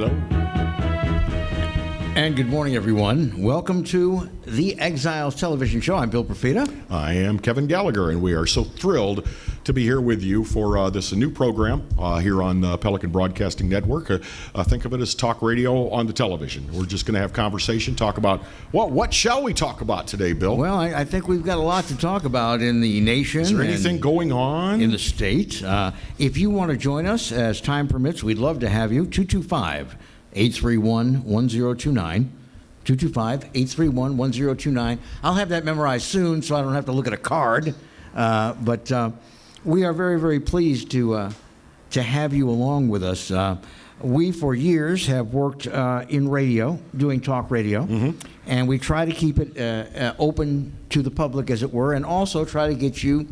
Hello. And good morning, everyone. Welcome to the Exiles television show. I'm Bill Profita. I am Kevin Gallagher, and we are so thrilled to be here with you for this new program here on Pelican Broadcasting Network. Think of it as talk radio on the television. We're just going to have conversation, talk about, what shall we talk about today, Bill? Well, I think we've got a lot to talk about in the nation. Is there anything going on? In the state. If you want to join us, as time permits, we'd love to have you. 225-831-1029. 225-831-1029. I'll have that memorized soon, so I don't have to look at a card. But we are very, very pleased to have you along with us. We, for years, have worked in radio, doing talk radio, and we try to keep it open to the public, as it were, and also try to get you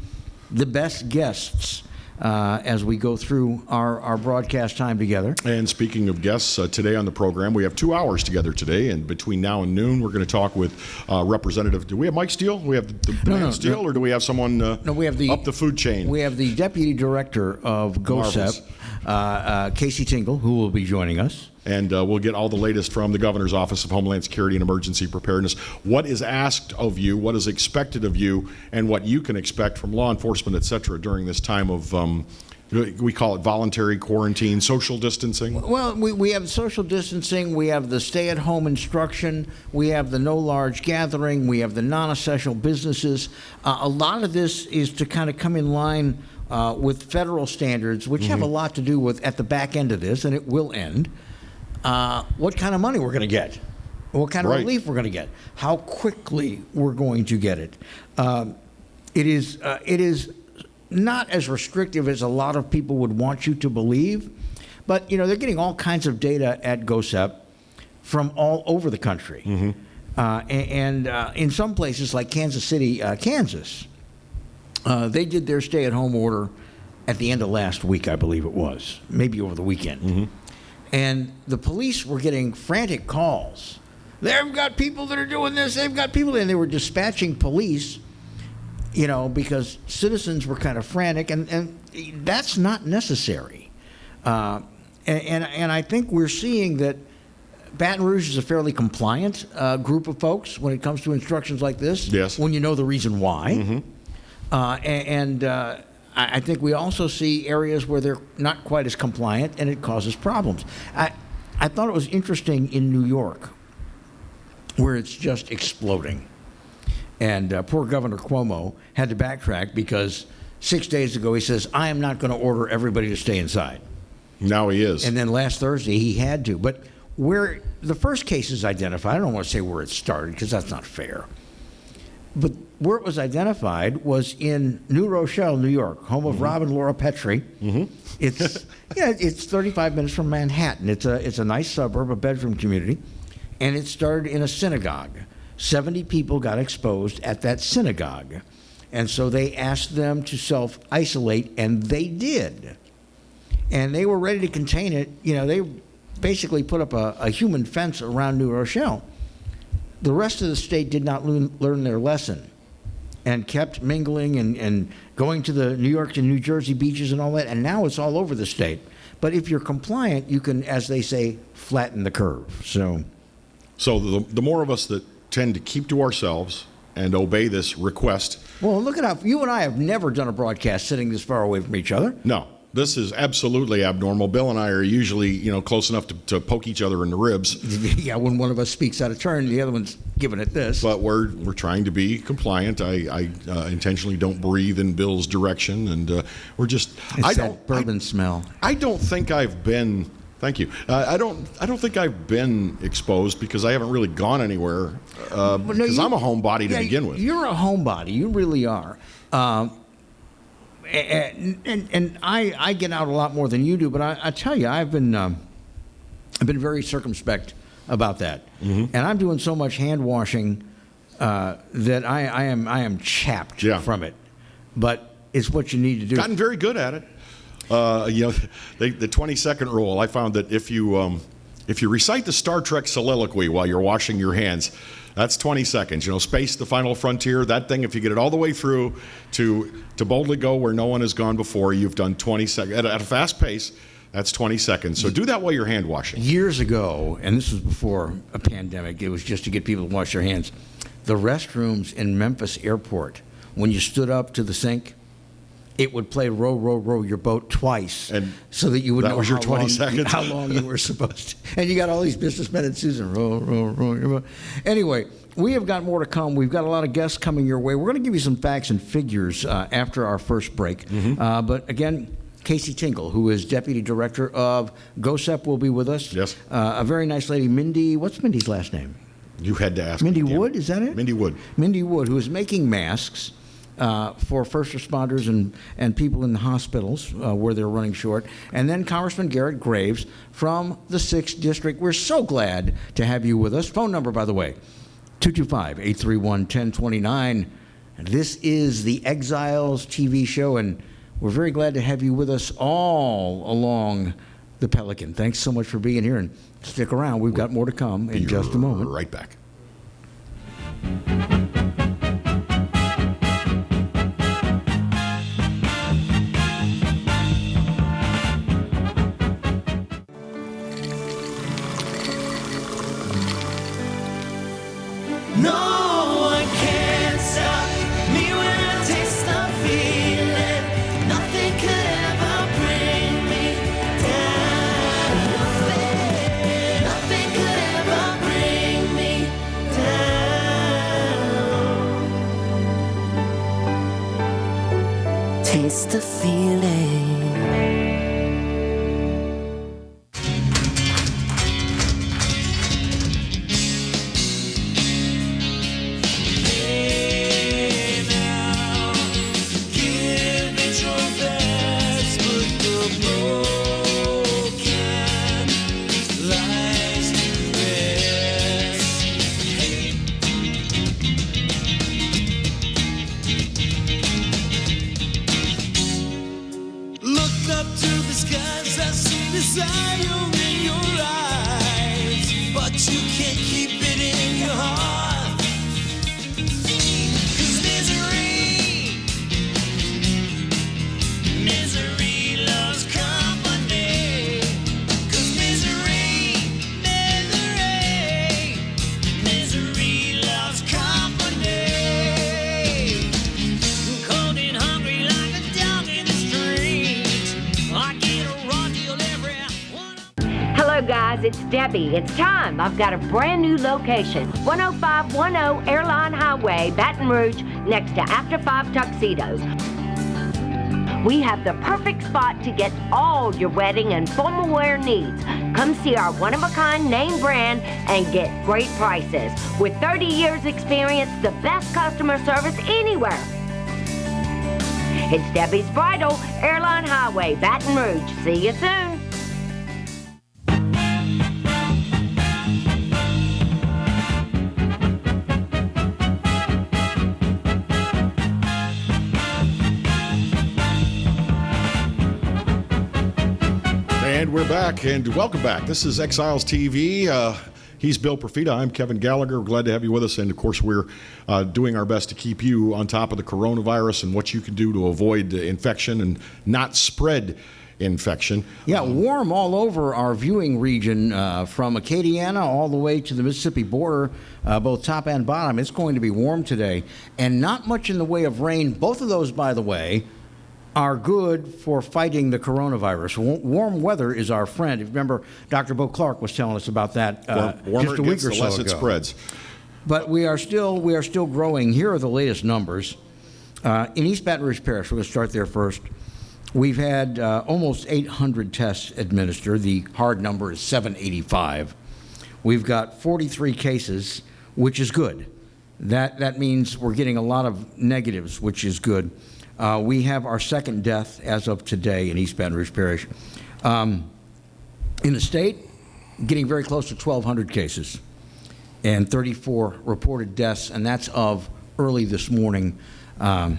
the best guests as we go through our broadcast time together. And speaking of guests, today on the program, we have 2 hours together today, and between now and noon, we're going to talk with Representative. Do we have Mike Steele? We have the man Steele, or do we have someone we have up the food chain? We have the Deputy Director of GOSEP, Casey Tingle, who will be joining us. And we'll get all the latest from the Governor's Office of Homeland Security and Emergency Preparedness. What is asked of you, what is expected of you, and what you can expect from law enforcement, et cetera, during this time of, we call it voluntary quarantine, social distancing? Well, we have social distancing, we have the stay-at-home instruction, we have the no large gathering, we have the non-essential businesses. A lot of this is to kind of come in line with federal standards, which have a lot to do with, at the back end of this, and it will end, what kind of money we're going to get, what kind of relief we're going to get, how quickly we're going to get it. It is not as restrictive as a lot of people would want you to believe, but they're getting all kinds of data at GOSEP from all over the country, and in some places like Kansas City, Kansas, they did their stay-at-home order at the end of last week, I believe it was, maybe over the weekend. And the police were getting frantic calls. They've got people that are doing this. They've got people, and they were dispatching police, because citizens were kind of frantic, and that's not necessary. And I think we're seeing that Baton Rouge is a fairly compliant group of folks when it comes to instructions like this. Yes. When you know the reason why. I think we also see areas where they're not quite as compliant, and it causes problems. I thought it was interesting in New York, where it's just exploding. And poor Governor Cuomo had to backtrack because 6 days ago he says, I am not going to order everybody to stay inside. Now he is. And then last Thursday he had to. But where the first case is identified, I don't want to say where it started because that's not fair. But where it was identified was in New Rochelle, New York, home of Rob and Laura Petrie. It's it's 35 minutes from Manhattan. It's a nice suburb, a bedroom community, and it started in a synagogue. 70 people got exposed at that synagogue, and so they asked them to self-isolate, and they did. And they were ready to contain it. They basically put up a human fence around New Rochelle. The rest of the state did not learn their lesson and kept mingling and going to the New York and New Jersey beaches and all that, and now it's all over the state. But if you're compliant, you can, as they say, flatten the curve. So the more of us that tend to keep to ourselves and obey this request. Well, look at how you and I have never done a broadcast sitting this far away from each other. No. This is absolutely abnormal. Bill and I are usually, close enough to poke each other in the ribs. Yeah, when one of us speaks out of turn, the other one's giving it this. But we're trying to be compliant. I intentionally don't breathe in Bill's direction, and we're just. It's that bourbon smell. I don't think I've been. Thank you. I don't think I've been exposed because I haven't really gone anywhere. Because I'm a homebody to begin with. You're a homebody. You really are. And I get out a lot more than you do, but I tell you, I've been very circumspect about that, and I'm doing so much hand washing that I am chapped from it. But it's what you need to do. Gotten very good at it. The 20-second rule. I found that if you recite the Star Trek soliloquy while you're washing your hands, that's 20 seconds. Space the final frontier. That thing, if you get it all the way through to boldly go where no one has gone before, you've done 20 seconds at a fast pace. That's 20 seconds. So do that while you're hand washing. Years ago, and this was before a pandemic, it was just to get people to wash their hands. The restrooms in Memphis Airport, when you stood up to the sink, it would play row, row, row your boat twice, And so that you would that know was your 20 seconds? how long you were supposed to. And you got all these businessmen and Susan, row, row, row your boat. Anyway, we have got more to come. We've got a lot of guests coming your way. We're going to give you some facts and figures after our first break. But again, Casey Tinkle, who is Deputy Director of GOSEP, will be with us. Yes. A very nice lady, Mindy. What's Mindy's last name? You had to ask. Mindy me, damn Wood, it. is that it? Mindy Wood. Mindy Wood, who is making masks for first responders and people in the hospitals where they're running short. And then Congressman Garrett Graves from the 6th District. We're so glad to have you with us. Phone number, by the way, 225-831-1029. This is the Exiles TV show, and we're very glad to have you with us all along the Pelican. Thanks so much for being here, and stick around. We've got more to come in just a moment. Right back. No one can stop me when I taste the feeling. Nothing could ever bring me down. Nothing could ever bring me down. Taste the feeling. Guys, it's Debbie. It's time. I've got a brand new location. 10510 Airline Highway, Baton Rouge, next to After 5 Tuxedos. We have the perfect spot to get all your wedding and formal wear needs. Come see our one-of-a-kind name brand and get great prices. With 30 years experience, the best customer service anywhere. It's Debbie's Bridal, Airline Highway, Baton Rouge. See you soon. And we're back, and welcome back. This is Exiles TV. He's Bill Profita. I'm Kevin Gallagher. Glad to have you with us. And, of course, we're doing our best to keep you on top of the coronavirus and what you can do to avoid infection and not spread infection. Yeah, warm all over our viewing region from Acadiana all the way to the Mississippi border, both top and bottom. It's going to be warm today, and not much in the way of rain. Both of those, by the way, are good for fighting the coronavirus. Warm weather is our friend. Remember, Dr. Bo Clark was telling us about that Warmer just a it week gets, or the so less ago. it spreads. But we are still growing. Here are the latest numbers. In East Baton Rouge Parish, we're going to start there first. We've had almost 800 tests administered. The hard number is 785. We've got 43 cases, which is good. That means we're getting a lot of negatives, which is good. We have our second death as of today in East Baton Rouge Parish. In the state, getting very close to 1,200 cases and 34 reported deaths, and that's of early this morning. God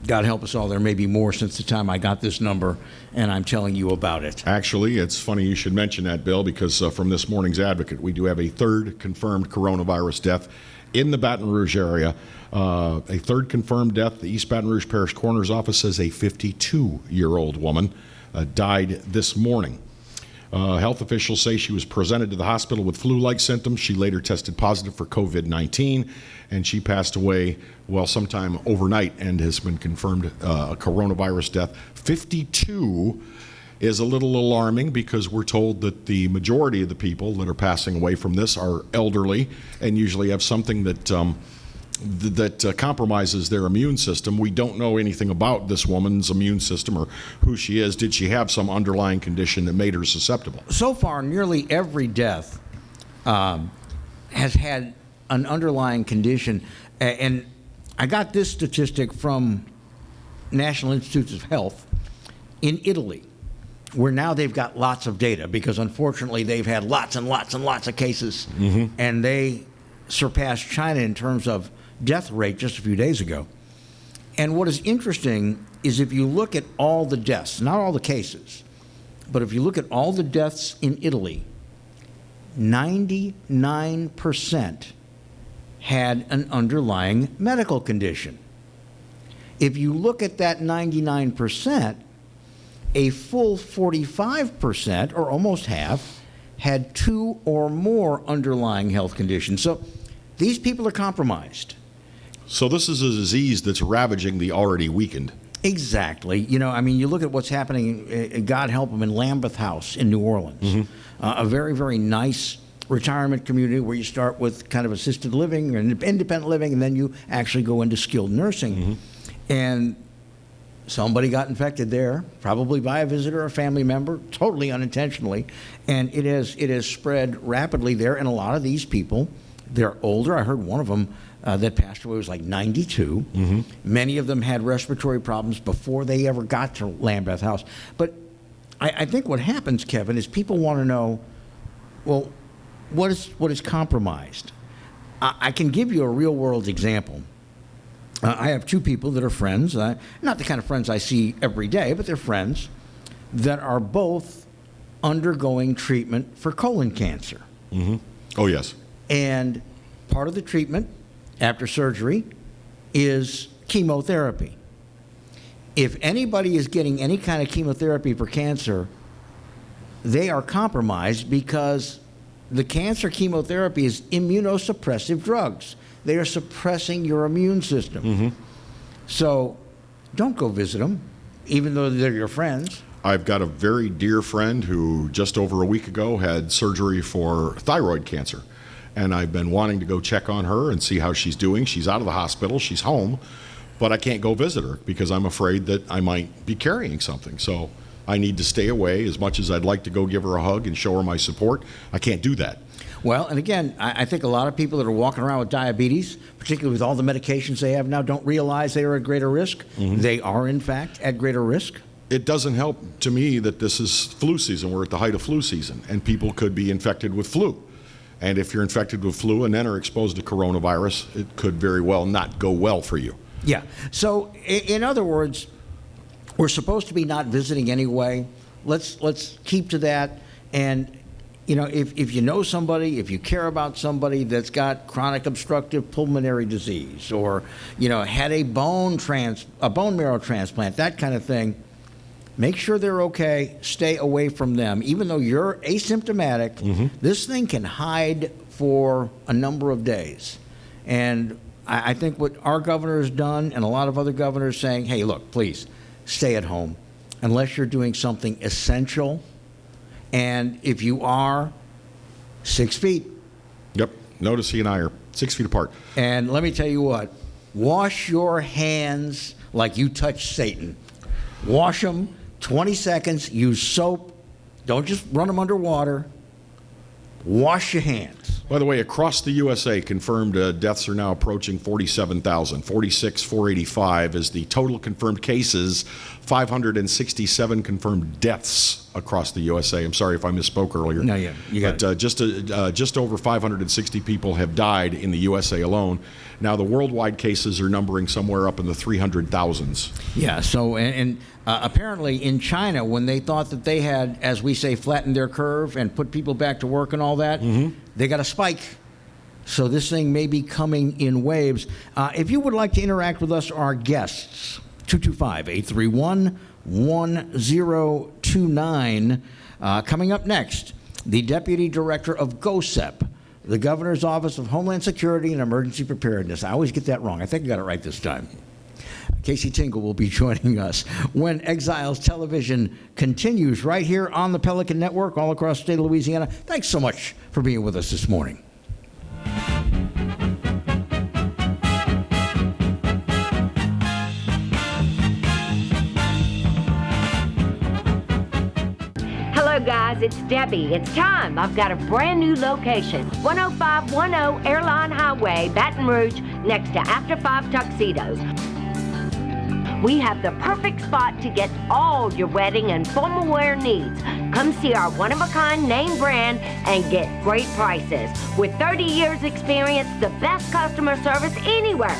help us all, there may be more since the time I got this number, and I'm telling you about it. Actually, it's funny you should mention that, Bill, because from this morning's Advocate, we do have a third confirmed coronavirus death in the Baton Rouge area. A third confirmed death. The East Baton Rouge Parish Coroner's Office says a 52-year-old woman died this morning. Health officials say she was presented to the hospital with flu-like symptoms. She later tested positive for COVID-19, and she passed away, sometime overnight, and has been confirmed a coronavirus death. 52 is a little alarming because we're told that the majority of the people that are passing away from this are elderly and usually have something that compromises their immune system. We don't know anything about this woman's immune system or who she is. Did she have some underlying condition that made her susceptible? So far, nearly every death has had an underlying condition. And I got this statistic from National Institutes of Health. In Italy, where now they've got lots of data because unfortunately they've had lots and lots and lots of cases, and they surpassed China in terms of death rate just a few days ago. And what is interesting is if you look at all the deaths, not all the cases, but if you look at all the deaths in Italy, 99% had an underlying medical condition. If you look at that 99%, a full 45%, or almost half, had 2 or more underlying health conditions. So these people are compromised. So this is a disease that's ravaging the already weakened. Exactly. You look at what's happening, God help them, in Lambeth House in New Orleans. A very, very nice retirement community where you start with kind of assisted living and independent living, and then you actually go into skilled nursing. And somebody got infected there, probably by a visitor or a family member, totally unintentionally, and it has spread rapidly there. And a lot of these people, they're older. I heard one of them that passed away was like 92. Many of them had respiratory problems before they ever got to Lambeth House. But I think what happens, Kevin, is people want to know, well, what is compromised? I can give you a real-world example. I have 2 people that are friends, not the kind of friends I see every day, but they're friends, that are both undergoing treatment for colon cancer. Oh, yes. And part of the treatment after surgery is chemotherapy. If anybody is getting any kind of chemotherapy for cancer, they are compromised because the cancer chemotherapy is immunosuppressive drugs. They are suppressing your immune system. So don't go visit them, even though they're your friends. I've got a very dear friend who just over a week ago had surgery for thyroid cancer. And I've been wanting to go check on her and see how she's doing. She's out of the hospital. She's home. But I can't go visit her because I'm afraid that I might be carrying something. So I need to stay away. As much as I'd like to go give her a hug and show her my support, I can't do that. Well, and again, I think a lot of people that are walking around with diabetes, particularly with all the medications they have now, don't realize they are at greater risk. They are, in fact, at greater risk. It doesn't help to me that this is flu season. We're at the height of flu season, and people could be infected with flu. And if you're infected with flu and then are exposed to coronavirus, it could very well not go well for you. Yeah. So, in other words, we're supposed to be not visiting anyway. Let's keep to that. And if you know somebody, if you care about somebody that's got chronic obstructive pulmonary disease, or had a bone marrow transplant, that kind of thing, make sure they're okay. Stay away from them, even though you're asymptomatic. This thing can hide for a number of days, and I think what our governor has done, and a lot of other governors, saying, "Hey, look, please stay at home, unless you're doing something essential." And if you are, 6 feet. Yep. Notice he and I are 6 feet apart. And let me tell you what, wash your hands like you touched Satan. Wash them 20 seconds, use soap. Don't just run them under water. Wash your hands. By the way, across the USA, confirmed deaths are now approaching 47,000. 46,485 is the total confirmed cases. 567 confirmed deaths across the USA. I'm sorry if I misspoke earlier. No, yeah, you got it. Just over 560 people have died in the USA alone. Now the worldwide cases are numbering somewhere up in the 300,000s. Yeah. So and apparently in China, when they thought that they had, as we say, flattened their curve and put people back to work and all that, they got a spike. So this thing may be coming in waves. If you would like to interact with us, our guests, 225-831-1025. 929. Coming up next, the Deputy Director of GOSEP, the Governor's Office of Homeland Security and Emergency Preparedness. I always get that wrong. I think I got it right this time. Casey Tingle will be joining us when Exiles Television continues right here on the Pelican Network all across the state of Louisiana. Thanks so much for being with us this morning. Hello guys, it's Debbie. It's time. I've got a brand new location. 10510 Airline Highway, Baton Rouge, next to After 5 Tuxedos. We have the perfect spot to get all your wedding and formal wear needs. Come see our one-of-a-kind name brand and get great prices. With 30 years experience, the best customer service anywhere.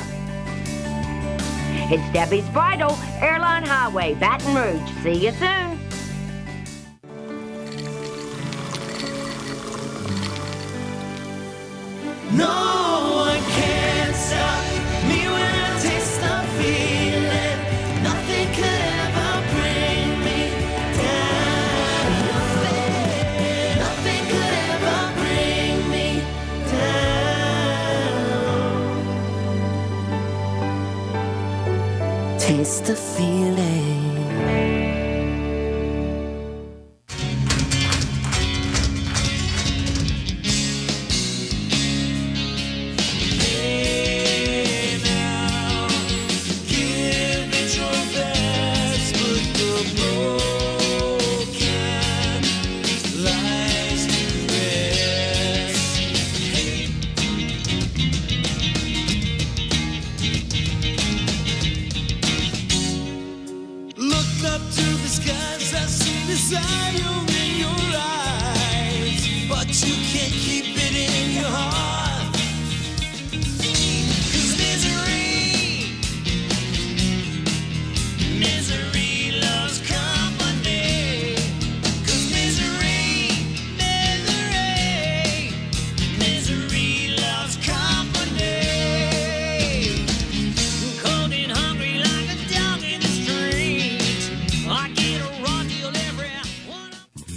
It's Debbie's Bridal, Airline Highway, Baton Rouge. See you soon. No one can stop me when I taste the feeling. Nothing could ever bring me down. Nothing could ever bring me down. Taste the feeling.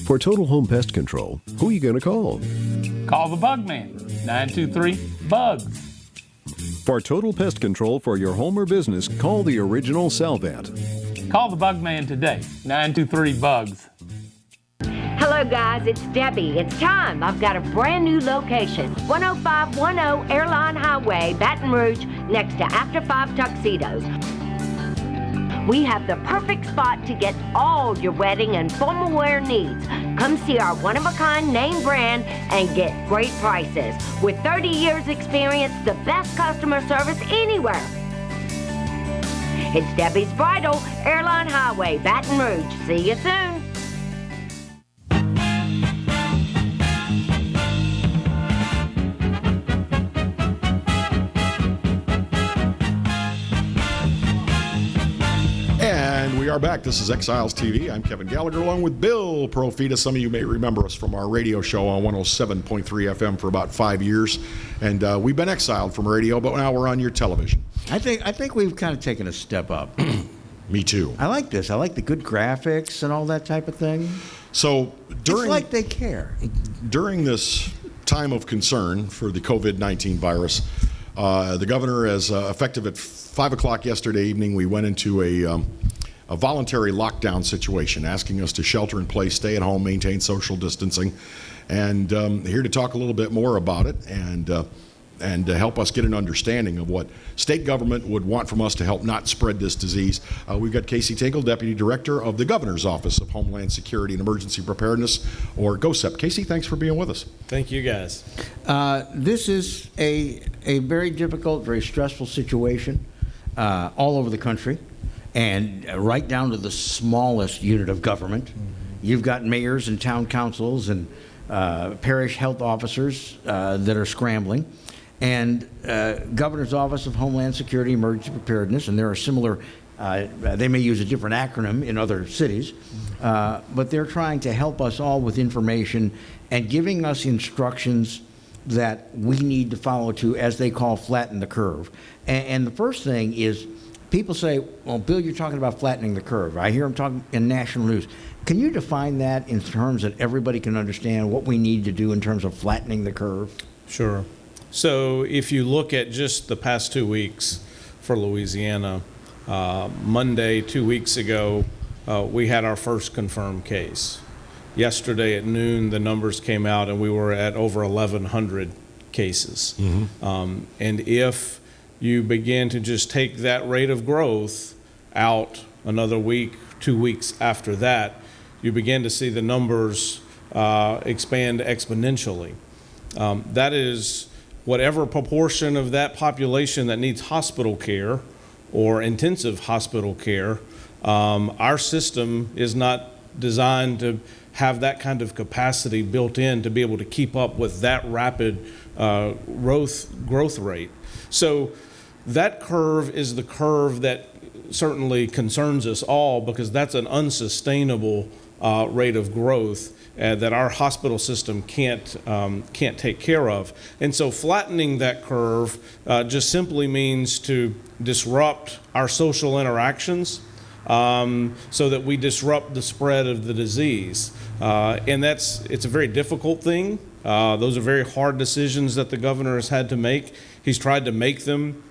For total home pest control, who are you going to call? Call the Bug Man, 923-BUGS. For total pest control for your home or business, call the original Salvant. Call the Bug Man today, 923-BUGS. Hello guys, it's Debbie. It's time. I've got a brand new location. 10510 Airline Highway, Baton Rouge, next to After 5 Tuxedos. We have the perfect spot to get all your wedding and formal wear needs. Come see our one-of-a-kind name brand and get great prices. With 30 years experience, the best customer service anywhere. It's Debbie's Bridal, Airline Highway, Baton Rouge. See you soon. And we are back. This is Exiles TV. I'm Kevin Gallagher along with Bill Profita. Some of you may remember us from our radio show on 107.3 FM for about 5 years. And we've been exiled from radio, but now we're on your television. I think we've kind of taken a step up. Me too. I like this. I like the good graphics and all that type of thing. So It's like they care. during this time of concern for the COVID-19 virus, the governor, as effective at 5 o'clock yesterday evening, we went into a voluntary lockdown situation, asking us to shelter in place, stay at home, maintain social distancing. And here to talk a little bit more about it and to help us get an understanding of what state government would want from us to help not spread this disease. We've got Casey Tingle, Deputy Director of the Governor's Office of Homeland Security and Emergency Preparedness, or GOSEP. Casey, thanks for being with us. Thank you, guys. This is a very difficult, very stressful situation all over the country, and right down to the smallest unit of government. You've got mayors and town councils and parish health officers that are scrambling, and Governor's Office of Homeland Security, Emergency Preparedness, and there are similar, they may use a different acronym in other cities, but they're trying to help us all with information and giving us instructions that we need to follow to, as they call, flatten the curve. And the first thing is people say, well, Bill, you're talking about flattening the curve. I hear them talking in national news. Can you define that in terms that everybody can understand what we need to do in terms of flattening the curve? Sure. So if you look at just the past 2 weeks for Louisiana, Monday, 2 weeks ago, we had our first confirmed case. Yesterday at noon, the numbers came out and we were at over 1,100 cases. And if you begin to just take that rate of growth out another week, 2 weeks after that, you begin to see the numbers expand exponentially. That is whatever proportion of that population that needs hospital care or intensive hospital care. Our system is not designed to have that kind of capacity built in to be able to keep up with that rapid growth rate. So that curve is the curve that certainly concerns us all, because that's an unsustainable rate of growth that our hospital system can't take care of. And so flattening that curve just simply means to disrupt our social interactions so that we disrupt the spread of the disease. And it's a very difficult thing. Those are very hard decisions that the governor has had to make. He's tried to make them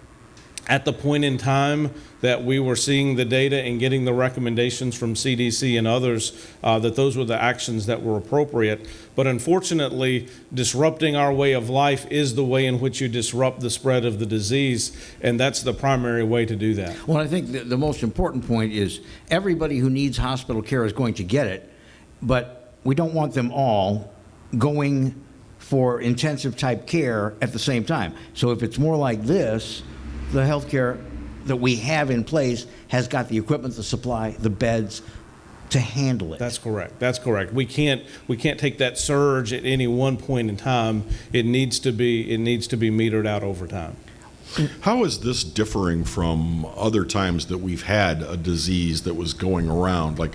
at the point in time that we were seeing the data and getting the recommendations from CDC and others, that those were the actions that were appropriate. But unfortunately, disrupting our way of life is the way in which you disrupt the spread of the disease, and that's the primary way to do that. Well, I think the most important point is everybody who needs hospital care is going to get it, but we don't want them all going for intensive type care at the same time. So if it's more like this, the healthcare that we have in place has got the equipment, the supply, the beds to handle it. That's correct. That's correct. We can't take that surge at any one point in time. It needs to be metered out over time. How is this differing from other times that we've had a disease that was going around? Like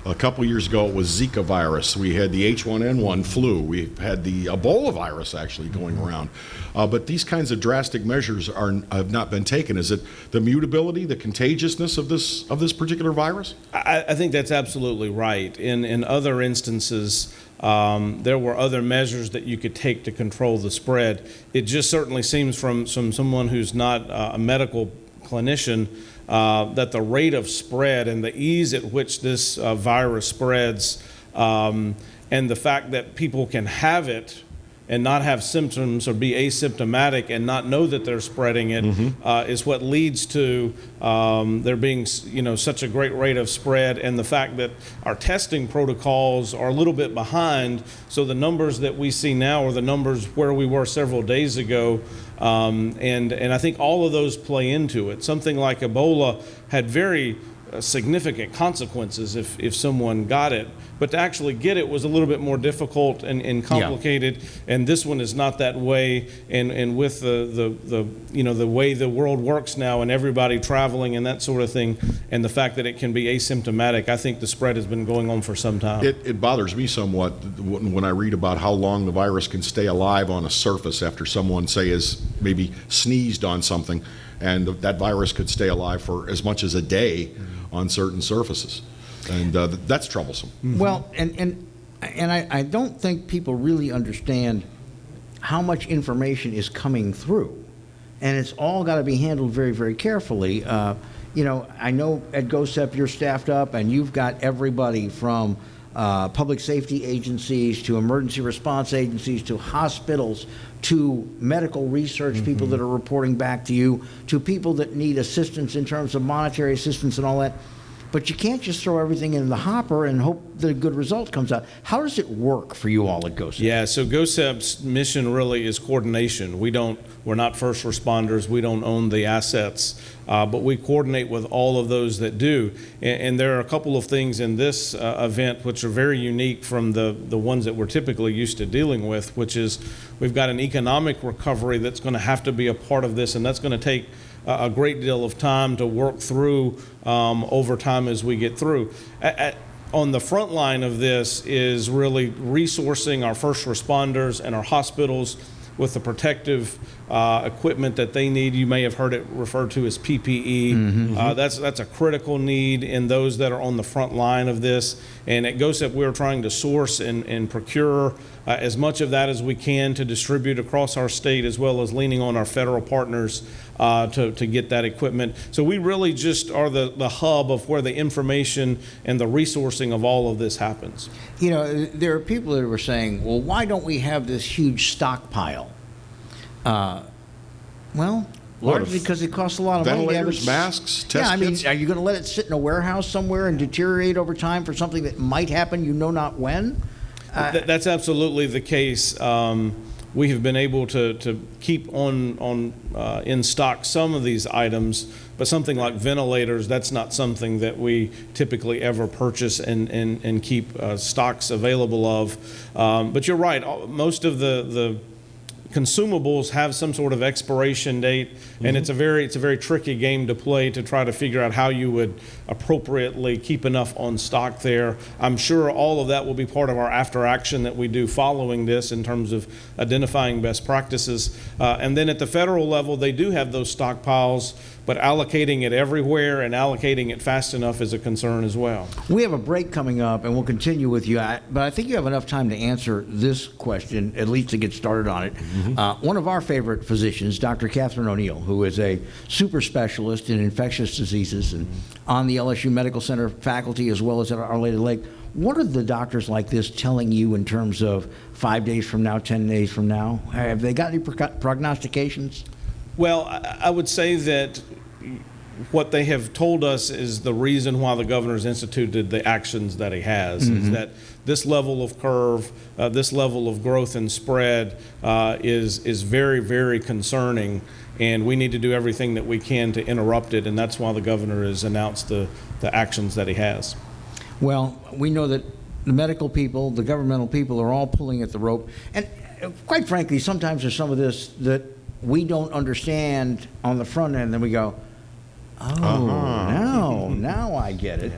a couple years ago, it was Zika virus. We had the H1N1 flu. We've had the Ebola virus actually going around. But these kinds of drastic measures have not been taken. Is it the mutability, the contagiousness of this particular virus? I think that's absolutely right. In other instances, there were other measures that you could take to control the spread. It just certainly seems from someone who's not a medical clinician that the rate of spread and the ease at which this virus spreads, and the fact that people can have it and not have symptoms or be asymptomatic and not know that they're spreading it, is what leads to there being such a great rate of spread, and the fact that our testing protocols are a little bit behind. So the numbers that we see now are the numbers where we were several days ago. And I think all of those play into it. Something like Ebola had very significant consequences if someone got it, but to actually get it was a little bit more difficult and complicated. And this one is not that way. And with the way the world works now and everybody traveling and that sort of thing, and the fact that it can be asymptomatic, I think the spread has been going on for some time. It bothers me somewhat when I read about how long the virus can stay alive on a surface after someone, say, has maybe sneezed on something, and that virus could stay alive for as much as a day on certain surfaces, and that's troublesome. Well, and I don't think people really understand how much information is coming through, and it's all got to be handled very, very carefully. I know at GOSEP you're staffed up, and you've got everybody from public safety agencies to emergency response agencies to hospitals to medical research people that are reporting back to you, to people that need assistance in terms of monetary assistance and all that. But you can't just throw everything in the hopper and hope that a good result comes out. How does it work for you all at GOSEP? Yeah, so GOSEP's mission really is coordination. We're not first responders. We don't own the assets, but we coordinate with all of those that do. And there are a couple of things in this event which are very unique from the ones that we're typically used to dealing with, which is we've got an economic recovery that's going to have to be a part of this, and that's going to take a great deal of time to work through over time as we get through. On the front line of this is really resourcing our first responders and our hospitals with the protective equipment that they need. You may have heard it referred to as PPE. That's a critical need in those that are on the front line of this. And at GOSEP, we're trying to source and procure as much of that as we can to distribute across our state, as well as leaning on our federal partners to get that equipment. So we really just are the hub of where the information and the resourcing of all of this happens. You know, there are people that were saying, well, why don't we have this huge stockpile? Well, largely because it costs a lot of money to have Ventilators, it. masks, test Yeah, I mean, kits? are you going to let it sit in a warehouse somewhere and deteriorate over time for something that might happen, you know not when? That's absolutely the case. We have been able to keep on in stock some of these items, but something like ventilators, that's not something that we typically ever purchase and keep stocks available of. But you're right, most of the consumables have some sort of expiration date, and it's a very tricky game to play to try to figure out how you would appropriately keep enough on stock there. I'm sure all of that will be part of our after action that we do following this in terms of identifying best practices. And then at the federal level, they do have those stockpiles, but allocating it everywhere and allocating it fast enough is a concern as well. We have a break coming up, and we'll continue with you. But I think you have enough time to answer this question, at least to get started on it. One of our favorite physicians, Dr. Catherine O'Neill, who is a super specialist in infectious diseases and on the LSU Medical Center faculty as well as at Our Lady of the Lake. What are the doctors like this telling you in terms of 5 days from now, 10 days from now? Have they got any prognostications? Well, I would say that what they have told us is the reason why the governor's instituted the actions that he has, is that this level of curve, this level of growth and spread is very, very concerning, and we need to do everything that we can to interrupt it, and that's why the governor has announced the actions that he has. Well, we know that the medical people, the governmental people are all pulling at the rope. And quite frankly, sometimes there's some of this that we don't understand on the front end, then we go, oh, now I get it.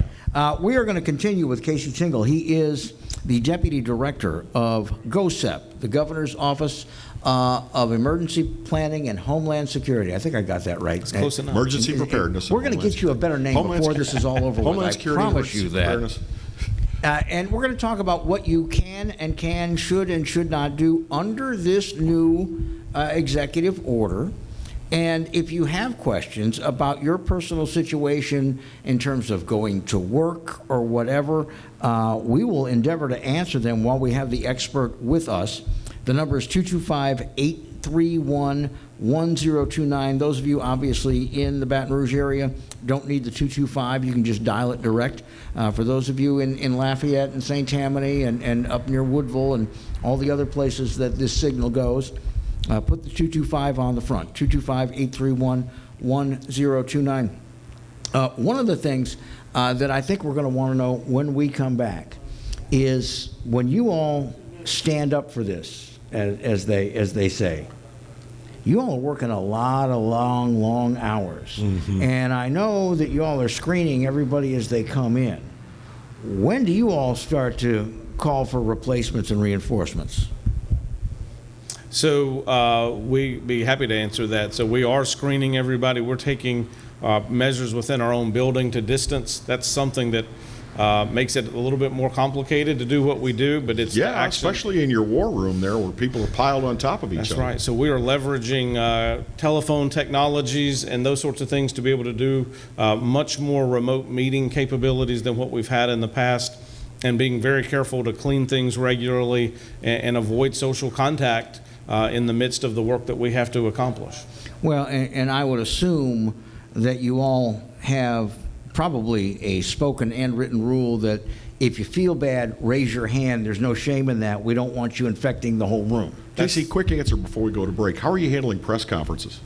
We are going to continue with Casey Tingle. He is the Deputy Director of GOSEP, the Governor's Office of Emergency Planning and Homeland Security. I think I got that right. Close enough. Emergency preparedness. We're going to get you a better name before this is all over Homeland with. Security, I promise emergency you that. preparedness. And we're going to talk about what you can, should, and should not do under this new executive order. And if you have questions about your personal situation in terms of going to work or whatever, we will endeavor to answer them while we have the expert with us. The number is 225-831-1029. Those of you obviously in the Baton Rouge area don't need the 225. You can just dial it direct. For those of you in Lafayette and St. Tammany and up near Woodville and all the other places that this signal goes, put the 225 on the front, 225-831-1029. One of the things that I think we're going to want to know when we come back is when you all stand up for this, as they say, you all are working a lot of long hours. And I know that you all are screening everybody as they come in. When do you all start to call for replacements and reinforcements? So we'd be happy to answer that. So we are screening everybody. We're taking measures within our own building to distance. That's something that makes it a little bit more complicated to do what we do, but it's especially in your war room there where people are piled on top of each other. That's right. So we are leveraging telephone technologies and those sorts of things to be able to do much more remote meeting capabilities than what we've had in the past, and being very careful to clean things regularly and avoid social contact in the midst of the work that we have to accomplish. Well, and I would assume that you all have probably a spoken and written rule that if you feel bad, raise your hand. There's no shame in that. We don't want you infecting the whole room. Casey, quick answer before we go to break. How are you handling press conferences?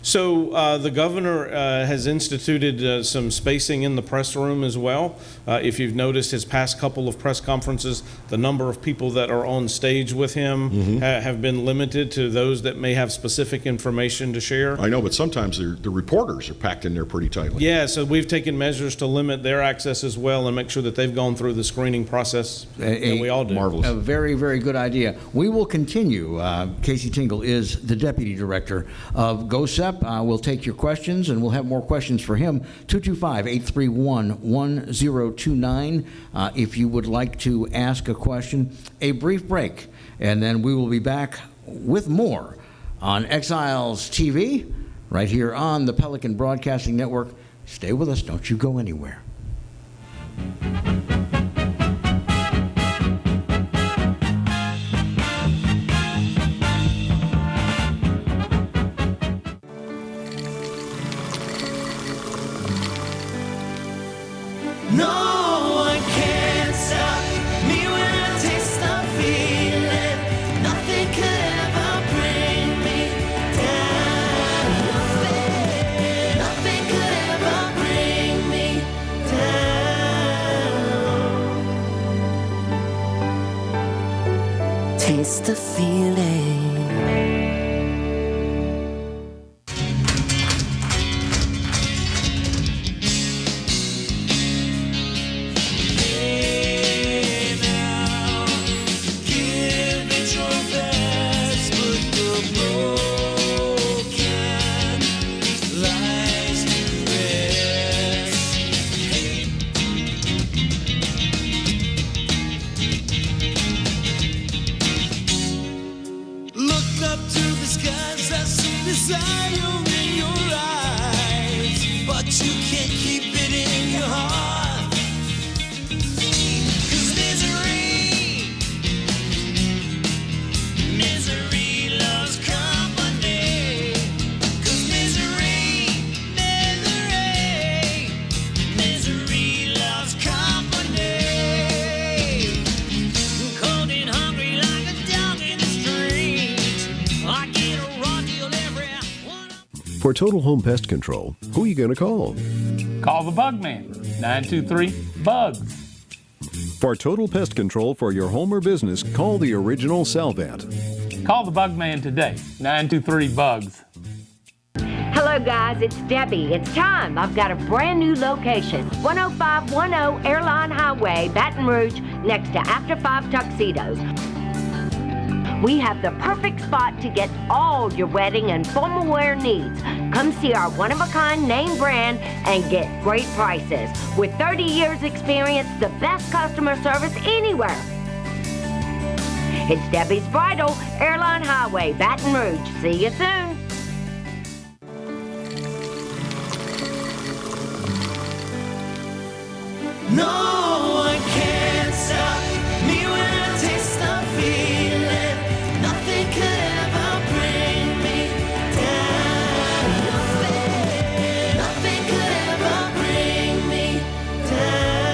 So the governor has instituted some spacing in the press room as well. If you've noticed his past couple of press conferences, the number of people that are on stage with him have been limited to those that may have specific information to share. I know, but sometimes the reporters are packed in there pretty tightly. Yeah, so we've taken measures to limit their access as well and make sure that they've gone through the screening process that we all do. Marvelous. A very, very good idea. We will continue. Casey Tingle is the Deputy Director of GOSEP. We'll take your questions, and we'll have more questions for him. 225-831-1029 if you would like to ask a question. A brief break, and then we will be back with more on Exiles TV right here on the Pelican Broadcasting Network. Stay with us. Don't you go anywhere. No one can stop me when I taste the feeling. Nothing could ever bring me down. Nothing could ever bring me down. Taste the feeling. For total home pest control, who are you going to call? Call the Bug Man, 923-BUGS. For total pest control for your home or business, call the original Salvant. Call the Bug Man today, 923-BUGS. Hello guys, it's Debbie. It's time. I've got a brand new location. 10510 Airline Highway, Baton Rouge, next to After 5 Tuxedos. We have the perfect spot to get all your wedding and formal wear needs. Come see our one-of-a-kind name brand and get great prices. With 30 years experience, the best customer service anywhere. It's Debbie's Bridal, Airline Highway, Baton Rouge. See you soon. No one can stop me when I taste the feeling. Nothing could ever bring me down. Nothing could ever bring me down.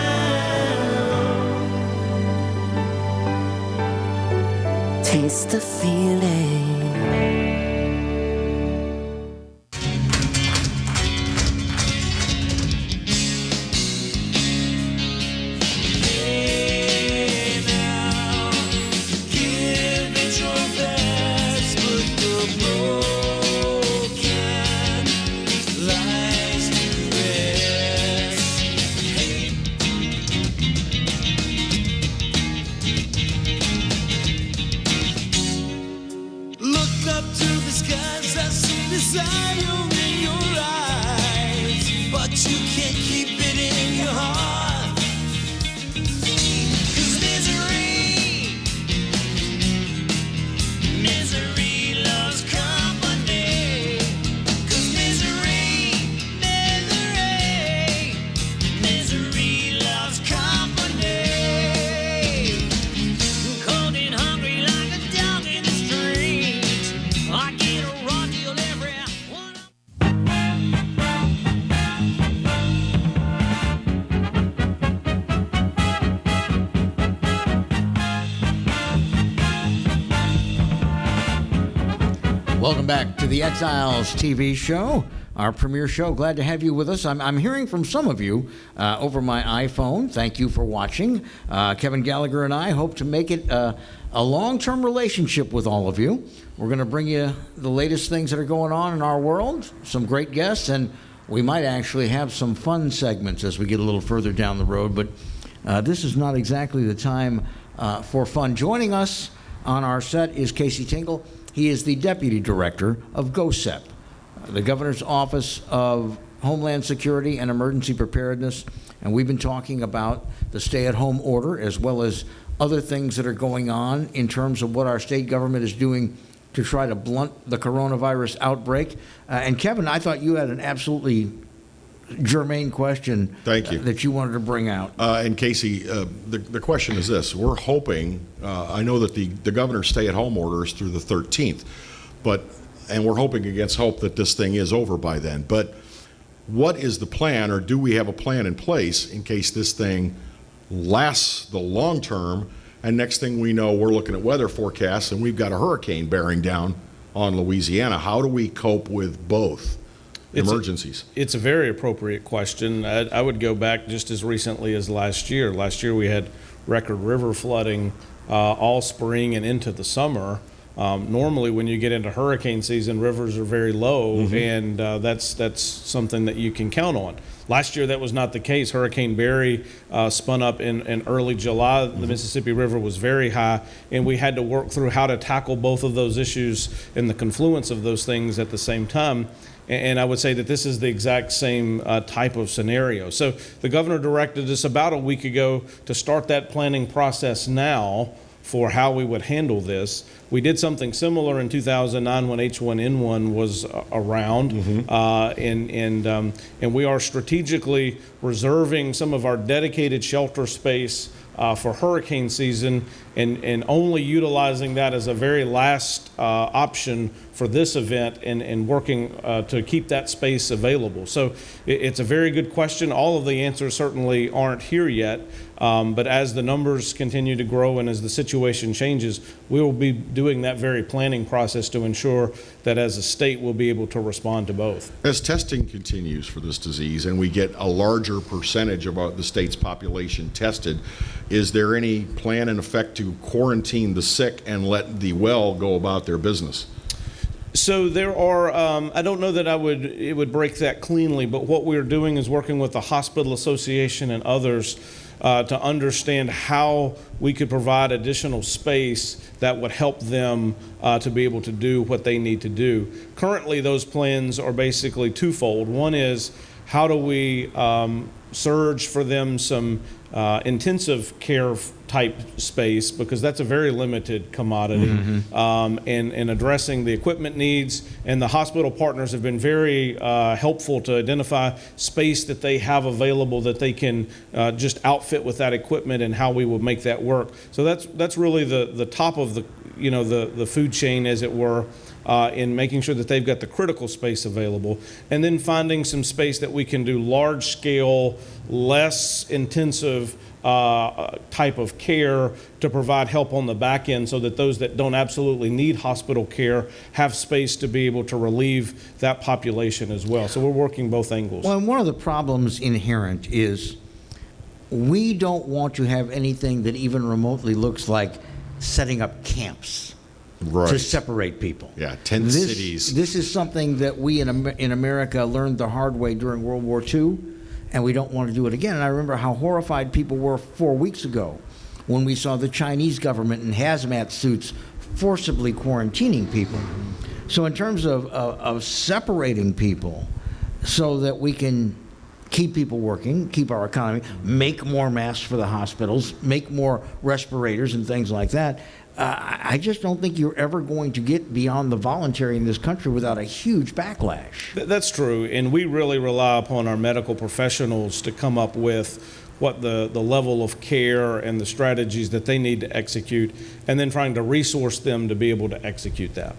Taste the feeling. Welcome back to the Exiles TV show, our premiere show. Glad to have you with us. I'm hearing from some of you over my iPhone. Thank you for watching. Kevin Gallagher and I hope to make it a long-term relationship with all of you. We're going to bring you the latest things that are going on in our world, some great guests, and we might actually have some fun segments as we get a little further down the road. But this is not exactly the time for fun. Joining us on our set is Casey Tingle. He is the Deputy Director of GOSEP, the Governor's Office of Homeland Security and Emergency Preparedness. And we've been talking about the stay-at-home order as well as other things that are going on in terms of what our state government is doing to try to blunt the coronavirus outbreak. And Kevin, I thought you had an absolutely germane question. Thank you. That you wanted to bring out. And Casey, the question is this. We're hoping, I know that the governor's stay-at-home order is through the 13th, and we're hoping against hope that this thing is over by then. But what is the plan, or do we have a plan in place in case this thing lasts the long term, and next thing we know, we're looking at weather forecasts, and we've got a hurricane bearing down on Louisiana? How do we cope with both emergencies? It's a very appropriate question. I would go back just as recently as last year. Last year we had record river flooding all spring and into the summer. Normally when you get into hurricane season, rivers are very low, and that's something that you can count on. Last year that was not the case. Hurricane Barry spun up in early July. The Mississippi River was very high, and we had to work through how to tackle both of those issues and the confluence of those things at the same time. And I would say that this is the exact same type of scenario. So the governor directed us about a week ago to start that planning process now for how we would handle this. We did something similar in 2009 when H1N1 was around, and we are strategically reserving some of our dedicated shelter space for hurricane season, and only utilizing that as a very last option for this event, and working to keep that space available. So it's a very good question. All of the answers certainly aren't here yet, but as the numbers continue to grow and as the situation changes, we will be doing that very planning process to ensure that as a state we'll be able to respond to both. As testing continues for this disease and we get a larger percentage of the state's population tested, is there any plan in effect to quarantine the sick and let the well go about their business? So there are, I don't know that it would break that cleanly, but what we're doing is working with the Hospital Association and others to understand how we could provide additional space that would help them to be able to do what they need to do. Currently, those plans are basically twofold. One is, how do we surge for them some intensive care type space, because that's a very limited commodity, and addressing the equipment needs. And the hospital partners have been very helpful to identify space that they have available that they can just outfit with that equipment, and how we will make that work. So that's really the top of the food chain, as it were, in making sure that they've got the critical space available, and then finding some space that we can do large scale, less intensive type of care to provide help on the back end, so that those that don't absolutely need hospital care have space to be able to relieve that population as well. So we're working both angles. Well, and one of the problems inherent is we don't want to have anything that even remotely looks like setting up camps. Right. To separate people. Yeah, tent cities. This is something that we in America learned the hard way during World War II, and we don't want to do it again. And I remember how horrified people were 4 weeks ago when we saw the Chinese government in hazmat suits forcibly quarantining people. So in terms of separating people so that we can keep people working, keep our economy, make more masks for the hospitals, make more respirators and things like that, I just don't think you're ever going to get beyond the voluntary in this country without a huge backlash. That's true, and we really rely upon our medical professionals to come up with what the level of care and the strategies that they need to execute, and then trying to resource them to be able to execute that.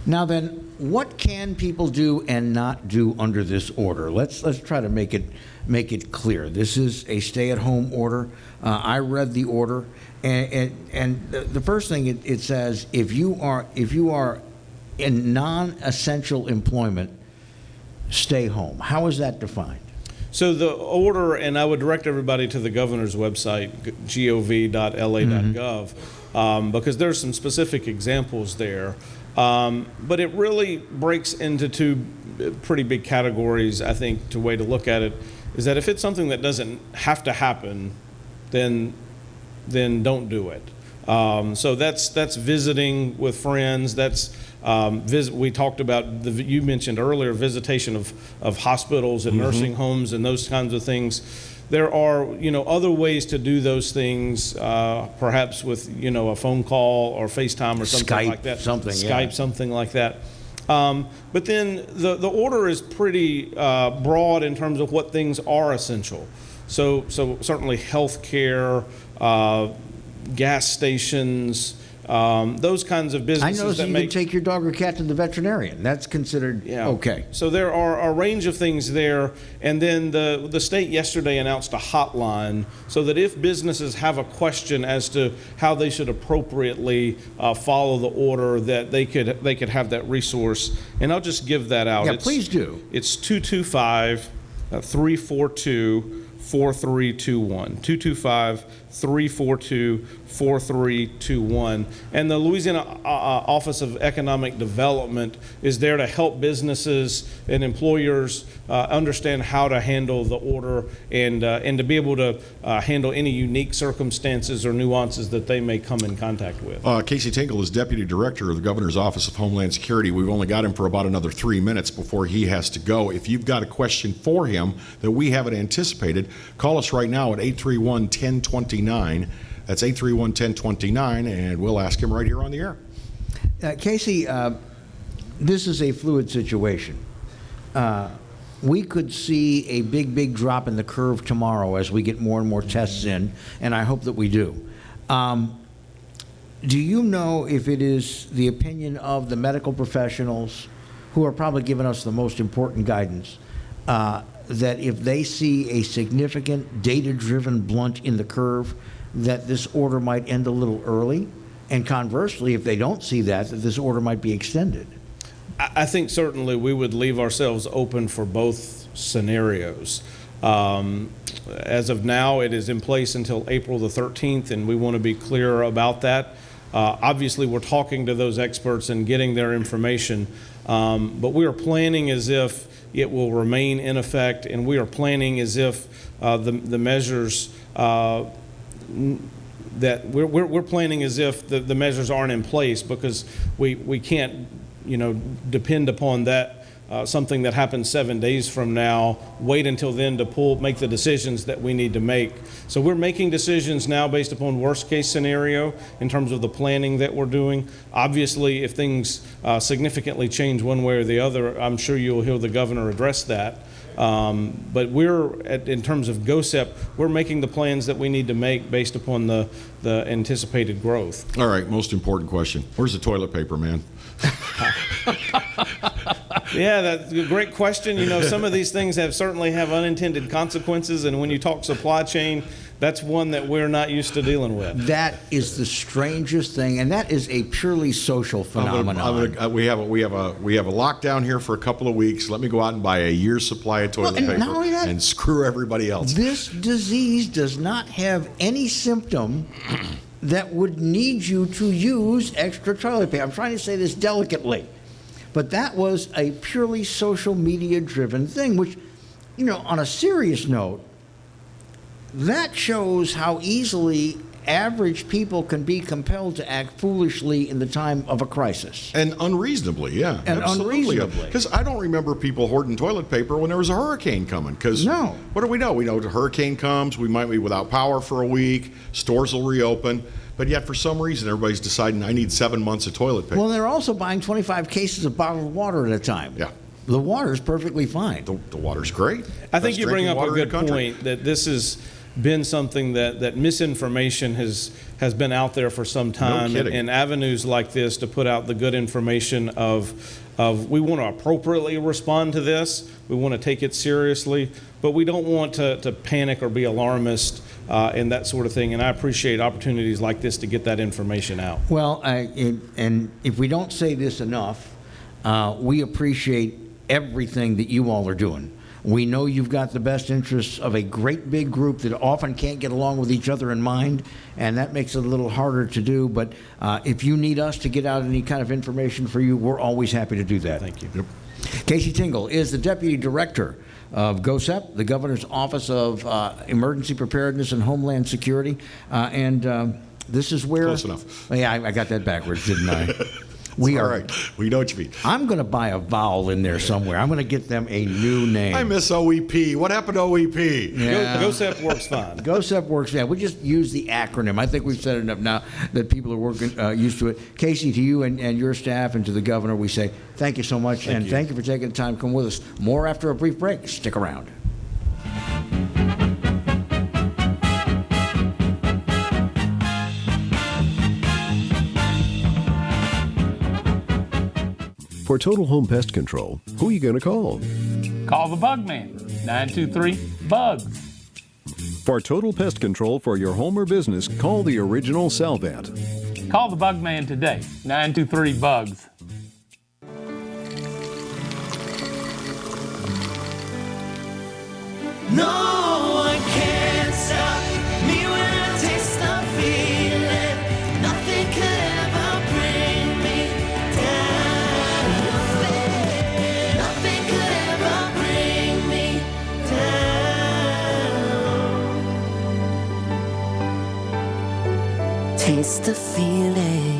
Now then, what can people do and not do under this order? Let's try to make it clear. This is a stay-at-home order. I read the order, and the first thing it says, if you are in non-essential employment stay home. How is that defined? So the order, and I would direct everybody to the governor's website, gov.la.gov, because there's some specific examples there. But it really breaks into two pretty big categories. I think the way to look at it is that if it's something that doesn't have to happen, then don't do it. So that's visiting with friends. That's we talked about you mentioned earlier visitation of hospitals and nursing homes and those kinds of things. There are other ways to do those things, perhaps with a phone call or FaceTime or something Skype, like that. Skype, something like that. But then the order is pretty broad in terms of what things are essential. So certainly health care, gas stations, those kinds of businesses. I noticed that you can take your dog or cat to the veterinarian. That's considered okay. So there are a range of things there. And then the state yesterday announced a hotline so that if businesses have a question as to how they should appropriately follow the order, that they could have that resource. And I'll just give that out. Yeah, please do. It's 225-342-4321. 225-342-4321. And the Louisiana Office of Economic Development is there to help businesses and employers understand how to handle the order and to be able to handle any unique circumstances or nuances that they may come in contact with. Casey Tinkle is Deputy Director of the Governor's Office of Homeland Security. We've only got him for about another 3 minutes before he has to go. If you've got a question for him that we haven't anticipated, call us right now at 831-1029. That's 831-1029, and we'll ask him right here on the air. Casey, this is a fluid situation. We could see a big drop in the curve tomorrow as we get more and more tests in, and I hope that we do. Do you know if it is the opinion of the medical professionals, who are probably giving us the most important guidance, that if they see a significant data-driven blunt in the curve, that this order might end a little early? And conversely, if they don't see that this order might be extended? I think certainly we would leave ourselves open for both scenarios. As of now, it is in place until April the 13th, and we want to be clear about that. Obviously, we're talking to those experts and getting their information, but we are planning as if it will remain in effect, and we are planning as if the measures that we're planning as if the measures aren't in place, because we can't depend upon that something that happens 7 days from now, wait until then to make the decisions that we need to make. So we're making decisions now based upon worst case scenario in terms of the planning that we're doing. Obviously, if things significantly change one way or the other, I'm sure you'll hear the governor address that. But in terms of GOSEP, we're making the plans that we need to make based upon the anticipated growth. All right, most important question. Where's the toilet paper, man? Yeah, that's a great question. Some of these things certainly have unintended consequences, and when you talk supply chain, that's one that we're not used to dealing with. That is the strangest thing, and that is a purely social phenomenon. We have a lockdown here for a couple of weeks. Let me go out and buy a year's supply of toilet paper and screw everybody else. This disease does not have any symptom that would need you to use extra toilet paper. I'm trying to say this delicately. But that was a purely social media driven thing, which, on a serious note, that shows how easily average people can be compelled to act foolishly in the time of a crisis. And unreasonably, yeah. And unreasonably. Because I don't remember people hoarding toilet paper when there was a hurricane coming. Because no. What do we know? We know the hurricane comes, we might be without power for a week, stores will reopen. But yet, for some reason, everybody's deciding I need 7 months of toilet paper. Well, they're also buying 25 cases of bottled water at a time. Yeah. The water's perfectly fine. The water's great. I think you bring up a good point, that this has been something that misinformation has been out there for some time. No kidding. And avenues like this to put out the good information of we want to appropriately respond to this. We want to take it seriously, but we don't want to panic or be alarmist and that sort of thing. And I appreciate opportunities like this to get that information out. Well, and if we don't say this enough, We appreciate everything that you all are doing. We know you've got the best interests of a great big group that often can't get along with each other in mind, and that makes it a little harder to do. But if you need us to get out any kind of information for you, we're always happy to do that. Thank you. Yep. Casey Tingle is the Deputy Director of GOSEP, the Governor's Office of Emergency Preparedness and Homeland Security. This is where... Close enough. Yeah, I got that backwards, didn't I? All right. We know what you mean. I'm going to buy a vowel in there somewhere. I'm going to get them a new name. I miss OEP. What happened to OEP? Yeah. GOSEP works fine. GOSEP works. Yeah, we just use the acronym. I think we've said enough now that people are working used to it. Casey, to you and your staff and to the governor, we say thank you so much, and thank you for taking the time to come with us. More after a brief break. Stick around. For total home pest control, who are you going to call? Call the Bug Man, 923-BUGS. For total pest control for your home or business, call the original Salvat. Call the Bug Man today, 923-BUGS. No one can stop me when I taste the feeling. Nothing could ever bring me down. Nothing could ever bring me down. Taste the feeling.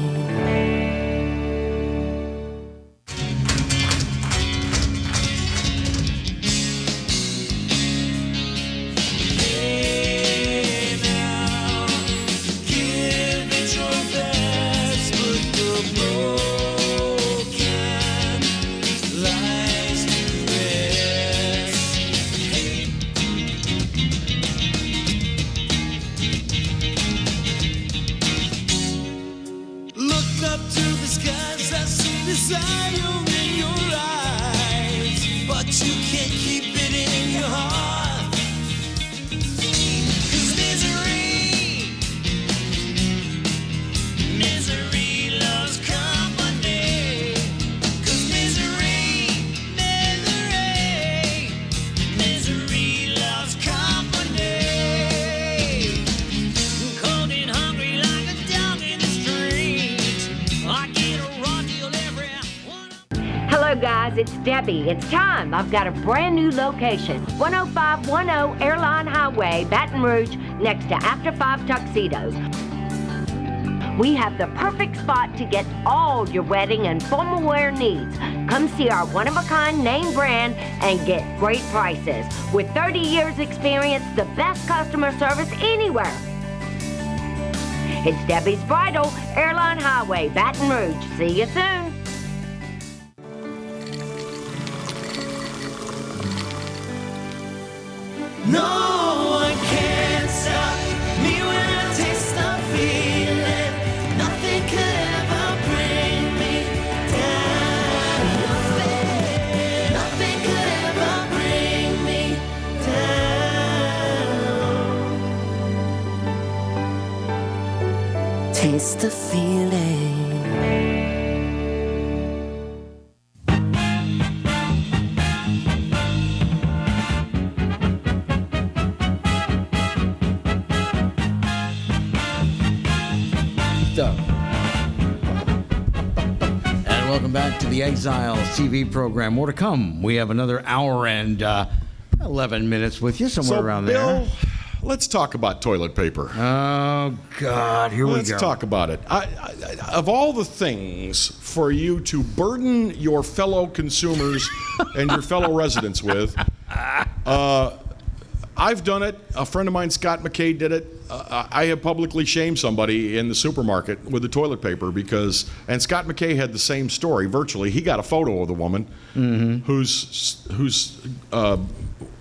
Hello guys, it's Debbie. It's time. I've got a brand new location. 10510 Airline Highway, Baton Rouge, next to After 5 Tuxedos. We have the perfect spot to get all your wedding and formal wear needs. Come see our one-of-a-kind name brand and get great prices. With 30 years experience, the best customer service anywhere. It's Debbie's Bridal, Airline Highway, Baton Rouge. See you soon. No one can stop me when I taste the feeling. Nothing could ever bring me down. Nothing could ever bring me down. Taste the feeling. And welcome back to the Exiles TV program. More to come. We have another hour and 11 minutes with you, somewhere around Bill, there. let's talk about toilet paper. Oh, God. Here we go. Let's talk about it. Of all the things for you to burden your fellow consumers and your fellow residents with, I've done it. A friend of mine, Scott McKay, did it. I have publicly shamed somebody in the supermarket with the toilet paper because, and Scott McKay had the same story virtually. He got a photo of the woman who's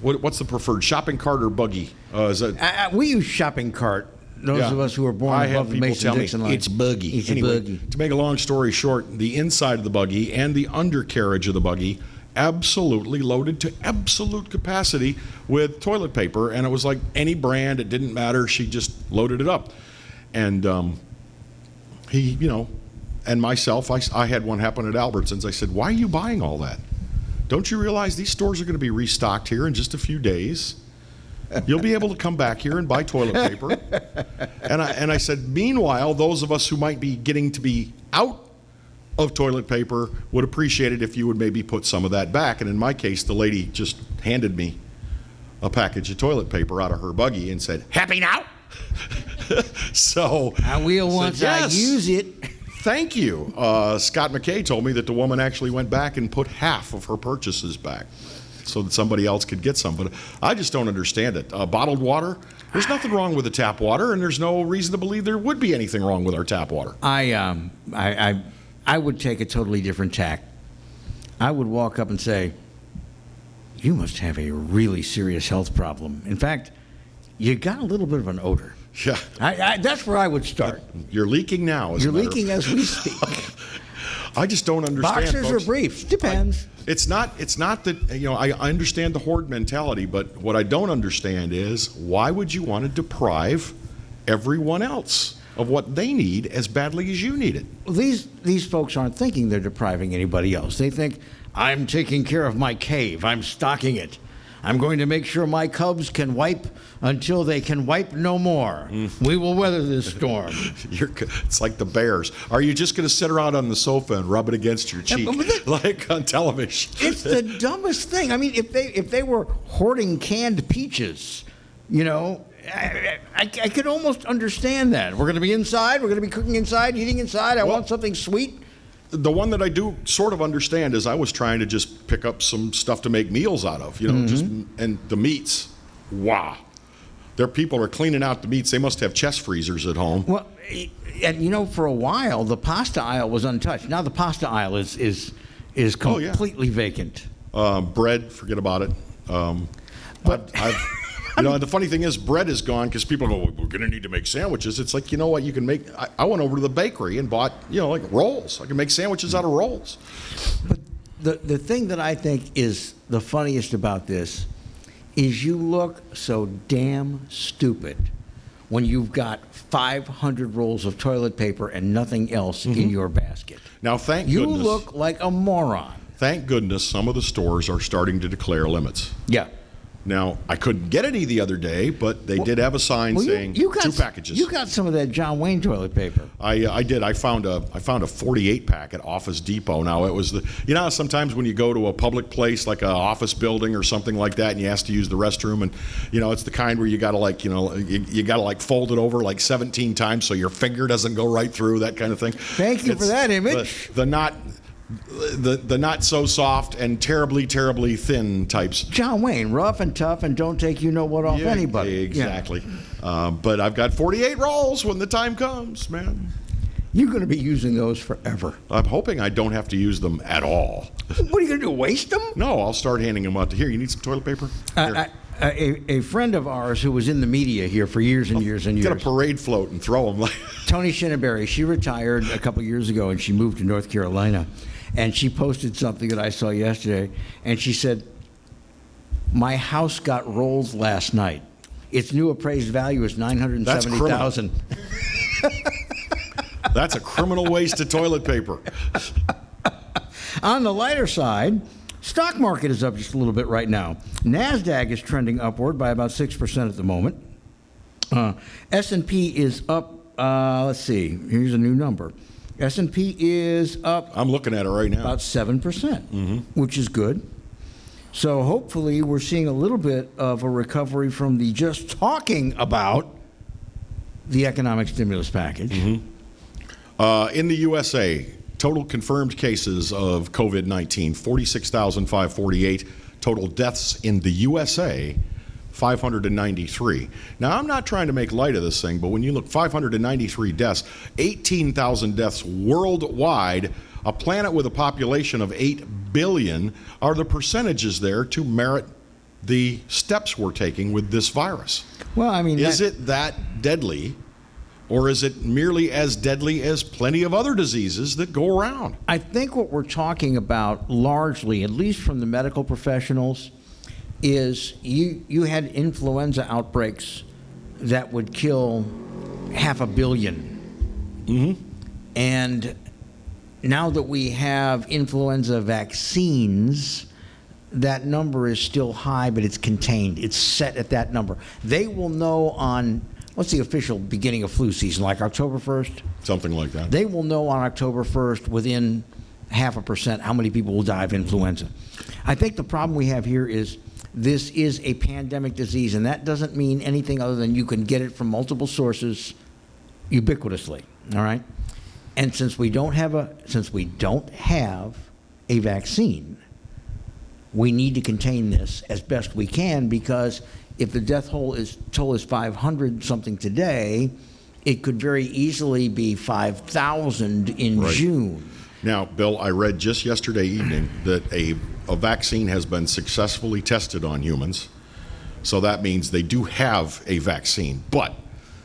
what's the preferred shopping cart or buggy? Is that? We use shopping cart. Those Yeah. of us who are born I above have the people tell me Mason-Dixon line. it's buggy. It's Anyway, a buggy. to make a long story short, the inside of the buggy and the undercarriage of the buggy absolutely loaded to absolute capacity with toilet paper, and it was like any brand, it didn't matter, she just loaded it up. And he, and myself, I had one happen at Albertsons. I said, why are you buying all that? Don't you realize these stores are going to be restocked here in just a few days? You'll be able to come back here and buy toilet paper. And I said, meanwhile, those of us who might be getting to be out of toilet paper would appreciate it if you would maybe put some of that back. And in my case, the lady just handed me a package of toilet paper out of her buggy and said, happy now? So I will once I yes. use it. Thank you. Scott McKay told me that the woman actually went back and put half of her purchases back so that somebody else could get some. But I just don't understand it. Bottled water, there's nothing wrong with the tap water, and there's no reason to believe there would be anything wrong with our tap water. I would take a totally different tack. I would walk up and say, you must have a really serious health problem. In fact, you got a little bit of an odor. Yeah. That's where I would start. You're leaking now. You're leaking as we speak. I just don't understand. Boxers folks. or briefs? Depends. It's not that, I understand the horde mentality, but what I don't understand is why would you want to deprive everyone else of what they need as badly as you need it? Well, these folks aren't thinking they're depriving anybody else. They think, I'm taking care of my cave. I'm stocking it. I'm going to make sure my cubs can wipe until they can wipe no more. We will weather this storm. It's like the Bears. Are you just going to sit around on the sofa and rub it against your cheek like on television? It's the dumbest thing. I mean, if they were hoarding canned peaches, I could almost understand that. We're going to be inside. We're going to be cooking inside, eating inside. I want something sweet. The one that I do sort of understand is I was trying to just pick up some stuff to make meals out of, and the meats. Wow. Their people are cleaning out the meats. They must have chest freezers at home. Well, and for a while, the pasta aisle was untouched. Now the pasta aisle is completely vacant. Bread, forget about it. But the funny thing is, bread is gone because people go, we're going to need to make sandwiches. It's like, you know what, you can make. I went over to the bakery and bought, like rolls. I can make sandwiches out of rolls. But the thing that I think is the funniest about this is you look so damn stupid when you've got 500 rolls of toilet paper and nothing else in your basket. Now, thank goodness. You look like a moron. Thank goodness some of the stores are starting to declare limits. Yeah. Now, I couldn't get any the other day, but they did have a sign saying 2 packages. You got some of that John Wayne toilet paper. I did. I found a 48 pack at Office Depot. Now, it was how sometimes when you go to a public place like an office building or something like that, and you ask to use the restroom, and it's the kind where you got to you got to fold it over 17 times so your finger doesn't go right through, that kind of thing. Thank you for that image. The not so soft and terribly, terribly thin types. John Wayne, rough and tough and don't take off anybody. Exactly. Yeah. But I've got 48 rolls when the time comes, man. You're going to be using those forever. I'm hoping I don't have to use them at all. What are you going to do, waste them? No, I'll start handing them out to here. You need some toilet paper? A friend of ours who was in the media here for years and years and years. Get a parade float and throw them. Tony Shinneberry, she retired a couple years ago and she moved to North Carolina. And she posted something that I saw yesterday, and she said, my house got rolls last night. Its new appraised value is $970,000. That's a criminal waste of toilet paper. On the lighter side, stock market is up just a little bit right now. NASDAQ is trending upward by about 6% at the moment. S&P is up, let's see, here's a new number. S&P is up. I'm looking at it right now. About 7%, which is good. So hopefully we're seeing a little bit of a recovery from the just talking about the economic stimulus package. In the USA, total confirmed cases of COVID-19, 46,548. Total deaths in the USA, 593. Now, I'm not trying to make light of this thing, but when you look 593 deaths, 18,000 deaths worldwide, a planet with a population of 8 billion, are the percentages there to merit the steps we're taking with this virus? Well, I mean, is it that deadly, or is it merely as deadly as plenty of other diseases that go around? I think what we're talking about largely, at least from the medical professionals, is you had influenza outbreaks that would kill 500 million. And now that we have influenza vaccines, that number is still high, but it's contained. It's set at that number. They will know on, what's the official beginning of flu season, like October 1st? Something like that. They will know on October 1st, within 0.5%, how many people will die of influenza. I think the problem we have here is this is a pandemic disease, and that doesn't mean anything other than you can get it from multiple sources ubiquitously, all right? And since we don't have a vaccine, we need to contain this as best we can, because if the death toll is 500 something today, it could very easily be 5,000 in Right. June. Now, Bill, I read just yesterday evening that a vaccine has been successfully tested on humans. So that means they do have a vaccine. But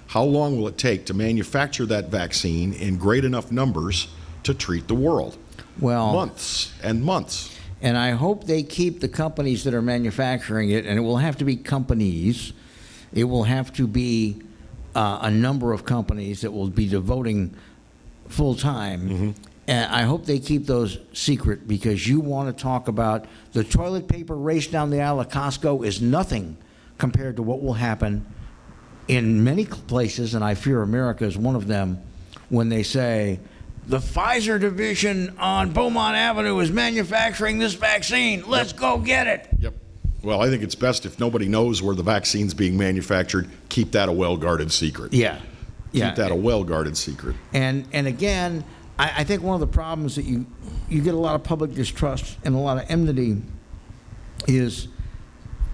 how long will it take to manufacture that vaccine in great enough numbers to treat the world? Well, Months and months. and I hope they keep the companies that are manufacturing it, and it will have to be companies. It will have to be a number of companies that will be devoting full time. And I hope they keep those secret, because you want to talk about the toilet paper race down the aisle at Costco is nothing compared to what will happen in many places, and I fear America is one of them, when they say, the Pfizer division on Beaumont Avenue is manufacturing this vaccine. Let's go get it. Yep. Well, I think it's best if nobody knows where the vaccine's being manufactured, keep that a well-guarded secret. Yeah. Keep that a well-guarded secret. And again, I think one of the problems that you get a lot of public distrust and a lot of enmity is,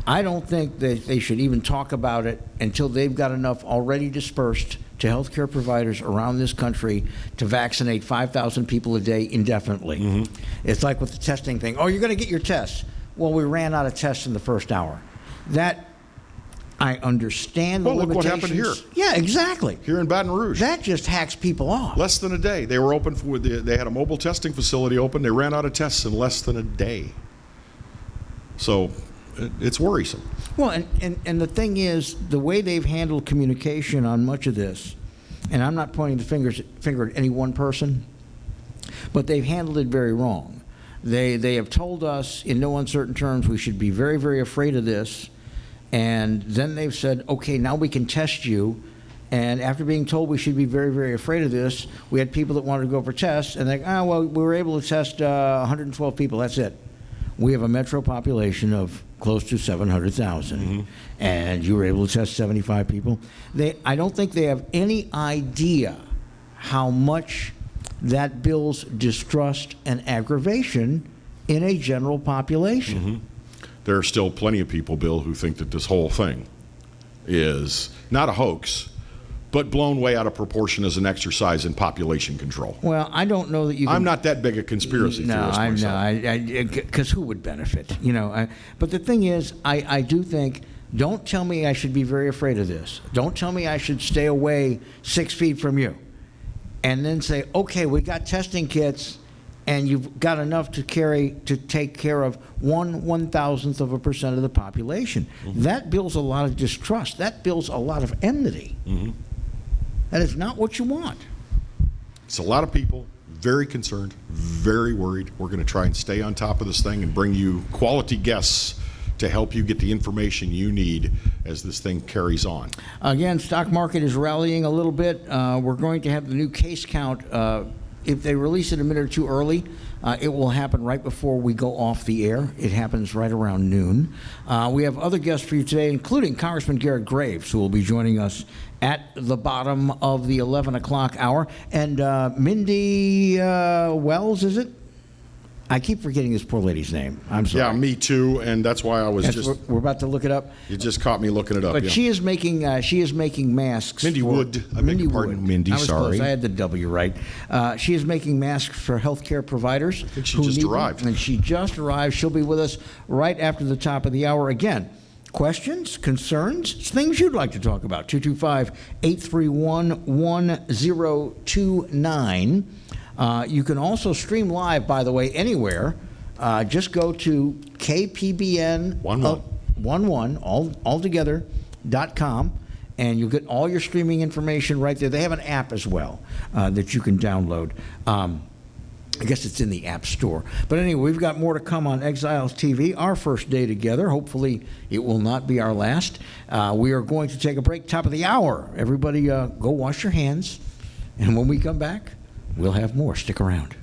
I don't think that they should even talk about it until they've got enough already dispersed to healthcare providers around this country to vaccinate 5,000 people a day indefinitely. It's like with the testing thing. Oh, you're going to get your tests. Well, we ran out of tests in the first hour. That, I understand the Well, look what limitations. happened here. Yeah, exactly. Here in Baton Rouge. That just hacks people off. Less than a day. They were open for, they had a mobile testing facility open. They ran out of tests in less than a day. So it's worrisome. Well, and the thing is, the way they've handled communication on much of this, and I'm not pointing the finger at any one person, but they've handled it very wrong. They have told us in no uncertain terms we should be very, very afraid of this, and then they've said, okay, now we can test you. And after being told we should be very, very afraid of this, we had people that wanted to go for tests, and they're like, well, we were able to test 112 people, that's it. We have a metro population of close to 700,000, and you were able to test 75 people. I don't think they have any idea how much that builds distrust and aggravation in a general population. There are still plenty of people, Bill, who think that this whole thing is not a hoax, but blown way out of proportion as an exercise in population control. Well, I don't know that you can... I'm not that big a conspiracy theorist myself. Because who would benefit? But the thing is, I do think, don't tell me I should be very afraid of this. Don't tell me I should stay away 6 feet from you. And then say, okay, we got testing kits, and you've got enough to take care of 1/1000% of the population. That builds a lot of distrust. That builds a lot of enmity. That is not what you want. It's a lot of people, very concerned, very worried. We're going to try and stay on top of this thing and bring you quality guests to help you get the information you need as this thing carries on. Again, stock market is rallying a little bit. We're going to have the new case count. If they release it a minute or two early, it will happen right before we go off the air. It happens right around noon. We have other guests for you today, including Congressman Garrett Graves, who will be joining us at the bottom of the 11 o'clock hour. And Mindy Wells, is it? I keep forgetting this poor lady's name. I'm sorry. Yeah, me too, and that's why I was We're about to look it up. You just caught me looking it up. But yeah. she is making masks. Mindy Wood. I beg your pardon, Wood. Mindy, I was sorry. close. I had the W right. She is making masks for healthcare providers. I think she just arrived. And she just arrived. She'll be with us right after the top of the hour. Again, questions, concerns, things you'd like to talk about. 225-831-1029. You can also stream live, by the way, anywhere. Just go to KPBN 11 altogether.com, and you'll get all your streaming information right there. They have an app as well that you can download. I guess it's in the App Store. But anyway, we've got more to come on Exiles TV, our first day together. Hopefully, it will not be our last. We are going to take a break, top of the hour. Everybody go wash your hands. And when we come back, we'll have more. Stick around.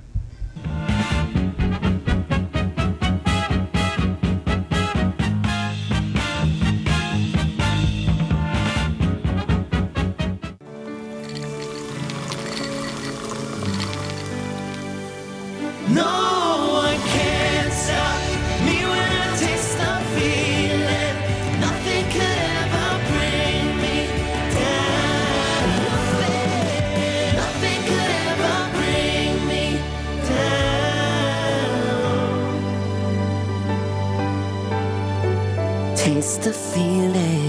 No one can stop me when I taste the feeling. Nothing could ever bring me down. Nothing could ever bring me down. Taste the feeling.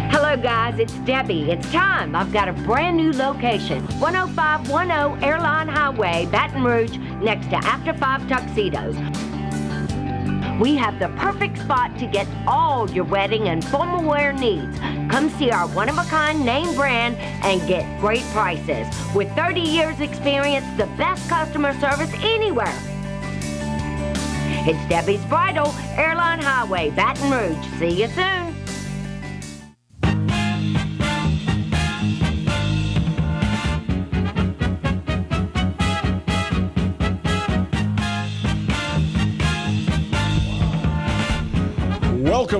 Hello guys, it's Debbie. It's time. I've got a brand new location. 10510 Airline Highway, Baton Rouge, next to After 5 Tuxedos. We have the perfect spot to get all your wedding and formal wear needs. Come see our one-of-a-kind name brand and get great prices. With 30 years experience, the best customer service anywhere. It's Debbie's Bridal, Airline Highway, Baton Rouge. See you soon.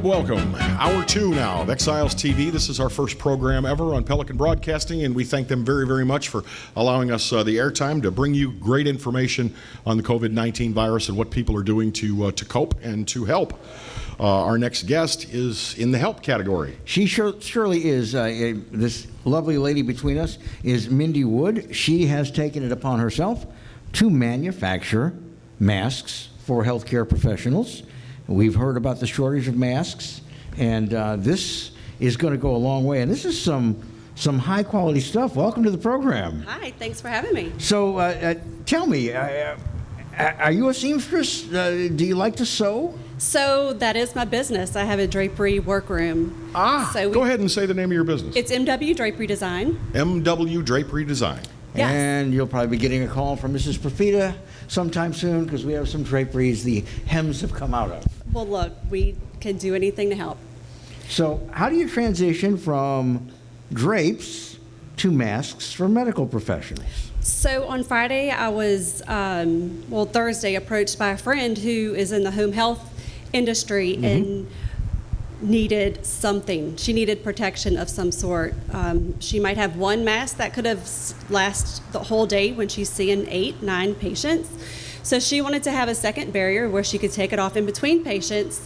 Welcome. Hour 2 now of Exiles TV. This is our first program ever on Pelican Broadcasting, and we thank them very, very much for allowing us the airtime to bring you great information on the COVID-19 virus and what people are doing to cope and to help. Our next guest is in the help category. She surely is. This lovely lady between us is Mindy Wood. She has taken it upon herself to manufacture masks for healthcare professionals. We've heard about the shortage of masks, and this is going to go a long way. And this is some high-quality stuff. Welcome to the program. Hi, thanks for having me. So tell me, are you a seamstress? Do you like to sew? So that is my business. I have a drapery workroom. Go ahead and say the name of your business. It's MW Drapery Design. MW Drapery Design. Yes. And you'll probably be getting a call from Mrs. Profita sometime soon because we have some draperies the hems have come out of. Well, look, we can do anything to help. So how do you transition from drapes to masks for medical professionals? So on Friday, I was, Thursday, approached by a friend who is in the home health industry and needed something. She needed protection of some sort. She might have one mask that could have lasted the whole day when she's seeing 8, 9 patients. So she wanted to have a second barrier where she could take it off in between patients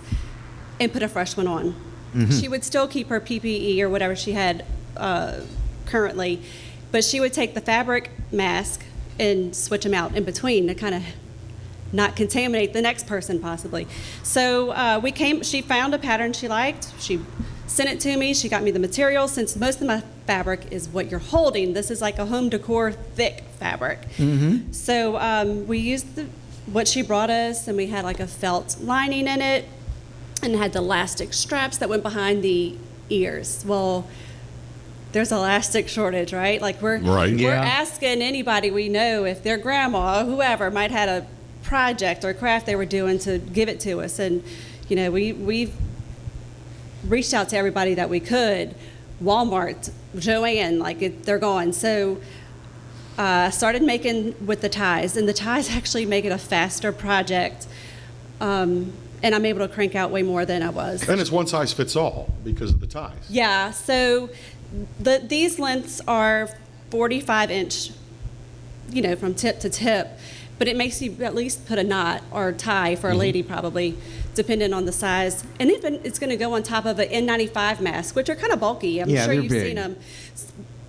and put a fresh one on. She would still keep her PPE or whatever she had currently, but she would take the fabric mask and switch them out in between to kind of not contaminate the next person possibly. So she found a pattern she liked. She sent it to me. She got me the material. Since most of my fabric is what you're holding, this is like a home decor thick fabric. So we used what she brought us, and we had like a felt lining in it and had the elastic straps that went behind the ears. Well, there's elastic shortage, right? Like we're asking anybody we know if their grandma or whoever might had a project or craft they were doing to give it to us. And we've reached out to everybody that we could. Walmart, Joanne, they're gone. So Started making with the ties, and the ties actually make it a faster project, and I'm able to crank out way more than I was. And it's one size fits all because of the ties. Yeah, so these lengths are 45-inch, from tip to tip, but it makes you at least put a knot or tie for a lady probably, depending on the size. And even it's going to go on top of an N95 mask, which are kind of bulky. I'm Yeah, sure they're you've big. seen them.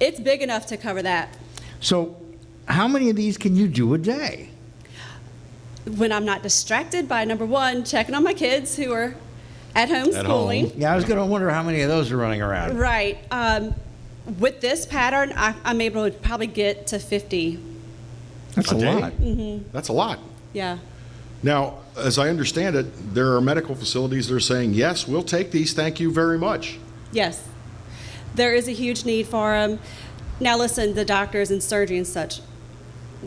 It's big enough to cover that. So, how many of these can you do a day? When I'm not distracted by, number one, checking on my kids who are at home At schooling. home. Yeah, I was going to wonder how many of those are running around. Right. With this pattern, I'm able to probably get to 50. That's a day? lot. That's a lot. Yeah. Now, as I understand it, there are medical facilities that are saying, yes, we'll take these, thank you very much. Yes. There is a huge need for them. Now, listen, the doctors and surgery and such,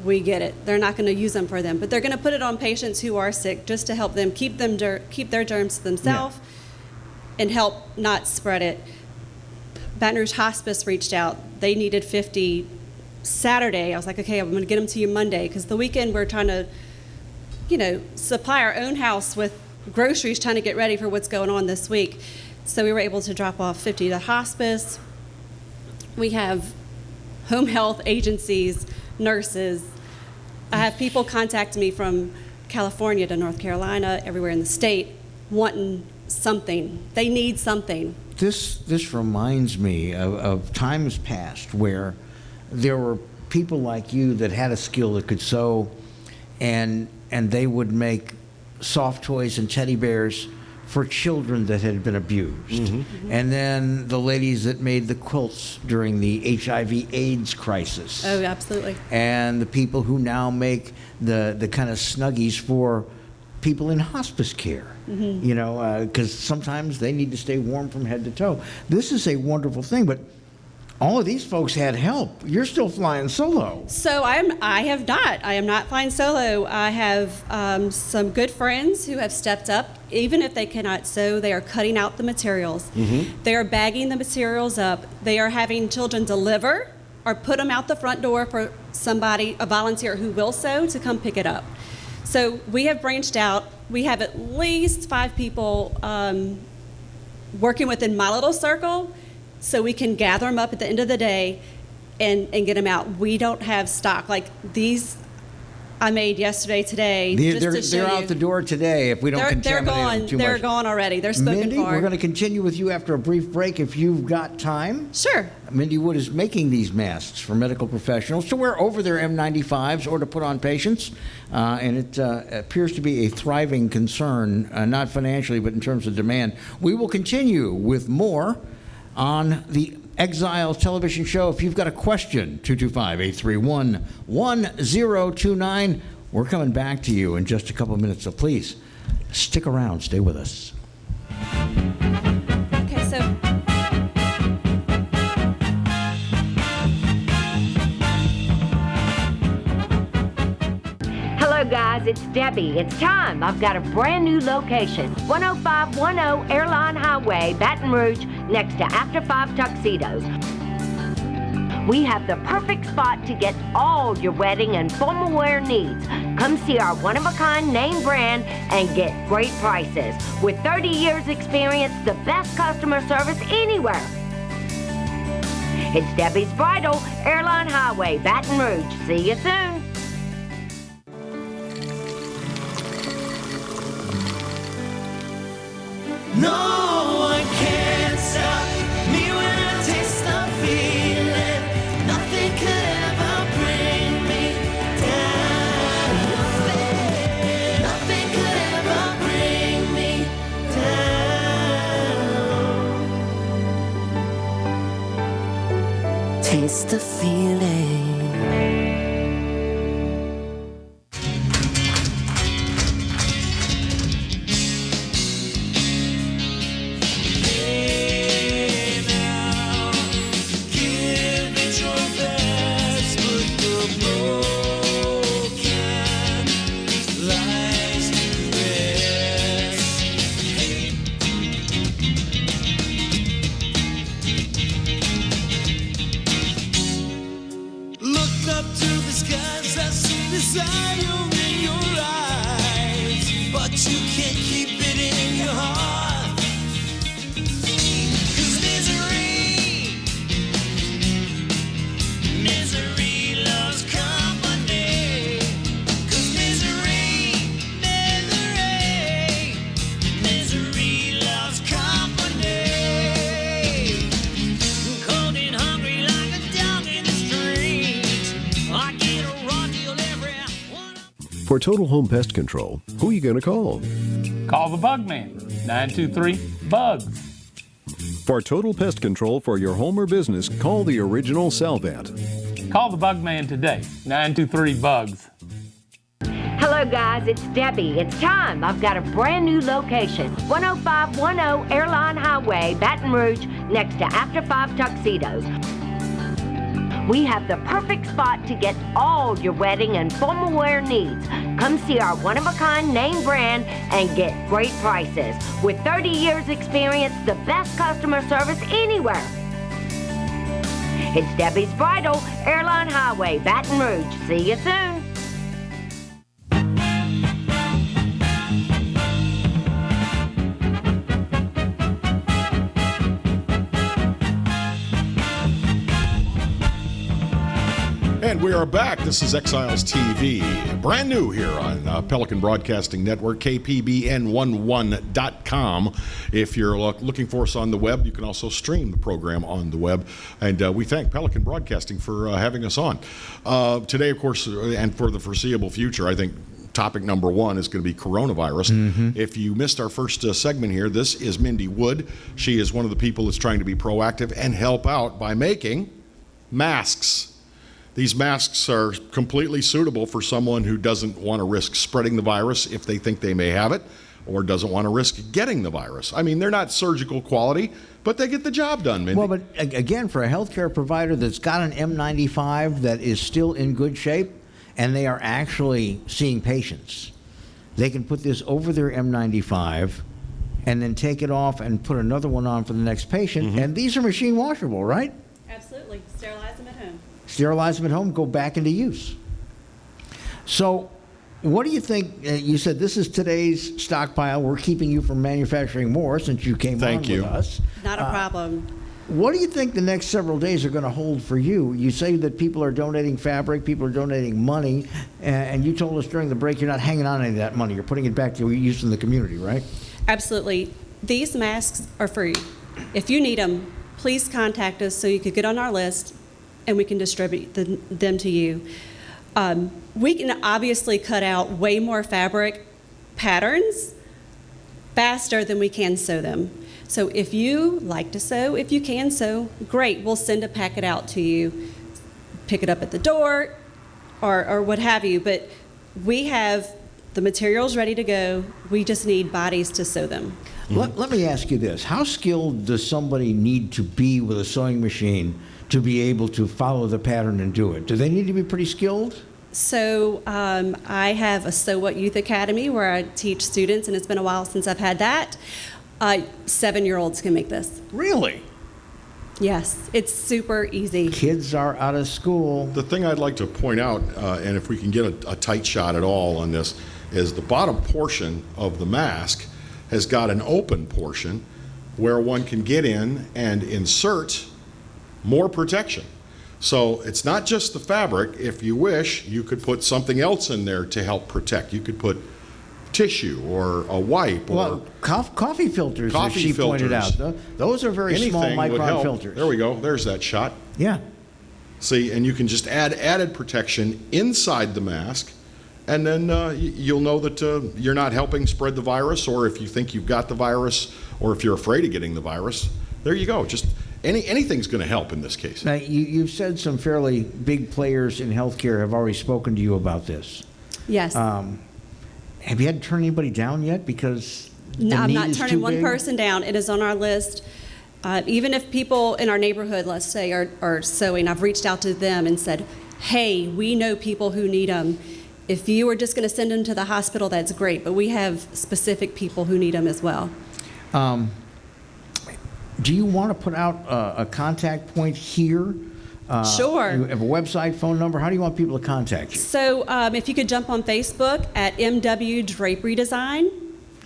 we get it. They're not going to use them for them, but they're going to put it on patients who are sick just to help them keep their germs to themselves and help not spread it. Baton Rouge Hospice reached out. They needed 50 Saturday. I was like, okay, I'm going to get them to you Monday, because the weekend we're trying to, supply our own house with groceries, trying to get ready for what's going on this week. So we were able to drop off 50 to hospice. We have home health agencies, nurses. I have people contact me from California to North Carolina, everywhere in the state, wanting something. They need something. This reminds me of times past where there were people like you that had a skill that could sew, and they would make soft toys and teddy bears for children that had been abused. And then the ladies that made the quilts during the HIV/AIDS crisis. Oh, absolutely. And the people who now make the kind of Snuggies for people in hospice care, because sometimes they need to stay warm from head to toe. This is a wonderful thing, but all of these folks had help. You're still flying solo. So I am not flying solo. I have some good friends who have stepped up. Even if they cannot sew, they are cutting out the materials. They are bagging the materials up. They are having children deliver or put them out the front door for somebody, a volunteer who will sew, to come pick it up. So we have branched out. We have at least 5 people working within my little circle, so we can gather them up at the end of the day and get them out. We don't have stock. Like these I made yesterday, today, just to show they're you. out the door today if we don't They're contaminate gone. them too They're much. gone already. They're spoken Mindy, for. we're going to continue with you after a brief break if you've got time. Sure. Mindy Wood is making these masks for medical professionals to wear over their N95s or to put on patients, and it appears to be a thriving concern, not financially, but in terms of demand. We will continue with more on the Exiles television show. If you've got a question, 225-831-1029. We're coming back to you in just a couple of minutes, so please stick around. Stay with us. Okay, so Hello, guys. It's Debbie. It's time. I've got a brand new location. 10510 Airline Highway, Baton Rouge, next to After 5 Tuxedos. We have the perfect spot to get all your wedding and formal wear needs. Come see our one-of-a-kind name brand and get great prices. With 30 years experience, the best customer service anywhere. It's Debbie's Bridal, Airline Highway, Baton Rouge. See you soon. No one can stop me when I taste the feeling. Nothing could ever bring me down. Nothing could ever bring me down. Taste the feeling. desire in your eyes, but you can't keep it in your heart. 'Cause misery loves company. 'Cause misery loves company. Cold and hungry like a dog in the street. I get a raw deal every one. For Total Home Pest Control, who are you going to call? Call the Bug Man, 923-BUGS. For total pest control for your home or business, call the original Salvat. Call the Bug Man today, 923-BUGS. Hello, guys. It's Debbie. It's time. I've got a brand new location. 10510 Airline Highway, Baton Rouge, next to After 5 Tuxedos. We have the perfect spot to get all your wedding and formal wear needs. Come see our one-of-a-kind name brand and get great prices. With 30 years experience, the best customer service anywhere. It's Debbie's Bridal, Airline Highway, Baton Rouge. See you soon. And we are back. This is Exiles TV, brand new here on Pelican Broadcasting Network, kpbn11.com. If you're looking for us on the web, you can also stream the program on the web. And we thank Pelican Broadcasting for having us on. Today, of course, and for the foreseeable future, I think topic number one is going to be coronavirus. If you missed our first segment here, this is Mindy Wood. She is one of the people that's trying to be proactive and help out by making masks. These masks are completely suitable for someone who doesn't want to risk spreading the virus if they think they may have it, or doesn't want to risk getting the virus. I mean, they're not surgical quality, but they get the job done, Mindy. Well, but again, for a healthcare provider that's got an N95 that is still in good shape, and they are actually seeing patients, they can put this over their M95 and then take it off and put another one on for the next patient. And these are machine washable, right? Absolutely. Sterilize them at home. Sterilize them at home, go back into use. So what do you think? You said this is today's stockpile. We're keeping you from manufacturing more since you came on with us. Not a problem. What do you think the next several days are going to hold for you? You say that people are donating fabric, people are donating money, and you told us during the break you're not hanging on any of that money. You're putting it back to use in the community, right? Absolutely. These masks are free. If you need them, please contact us so you could get on our list and we can distribute them to you. We can obviously cut out way more fabric patterns faster than we can sew them. So if you like to sew, if you can sew, great, we'll send a packet out to you. Pick it up at the door or what have you, but we have the materials ready to go. We just need bodies to sew them. Let me ask you this. How skilled does somebody need to be with a sewing machine to be able to follow the pattern and do it? Do they need to be pretty skilled? So I have a Sew What Youth Academy where I teach students, and it's been a while since I've had that. 7-year-olds can make this. Really? Yes, it's super easy. Kids are out of school. The thing I'd like to point out, and if we can get a tight shot at all on this, is the bottom portion of the mask has got an open portion where one can get in and insert more protection. So it's not just the fabric. If you wish, you could put something else in there to help protect. You could put tissue or a wipe or coffee filters, as coffee she pointed out. filters. Those are very small Anything would micron help. filters. There we go. There's that shot. Yeah. See, and you can just add added protection inside the mask, and then you'll know that you're not helping spread the virus, or if you think you've got the virus, or if you're afraid of getting the virus, there you go. Just anything's going to help in this case. Now, you've said some fairly big players in healthcare have already spoken to you about this. Yes. Have you had to turn anybody down yet because the No, I'm need not is turning too one big? person down. It is on our list. Even if people in our neighborhood, let's say, are sewing, I've reached out to them and said, hey, we know people who need them. If you are just going to send them to the hospital, that's great, but we have specific people who need them as well. Do you want to put out a contact point here Sure. You have a website, phone number? How do you want people to contact you? So if you could jump on Facebook at MW Drapery Design,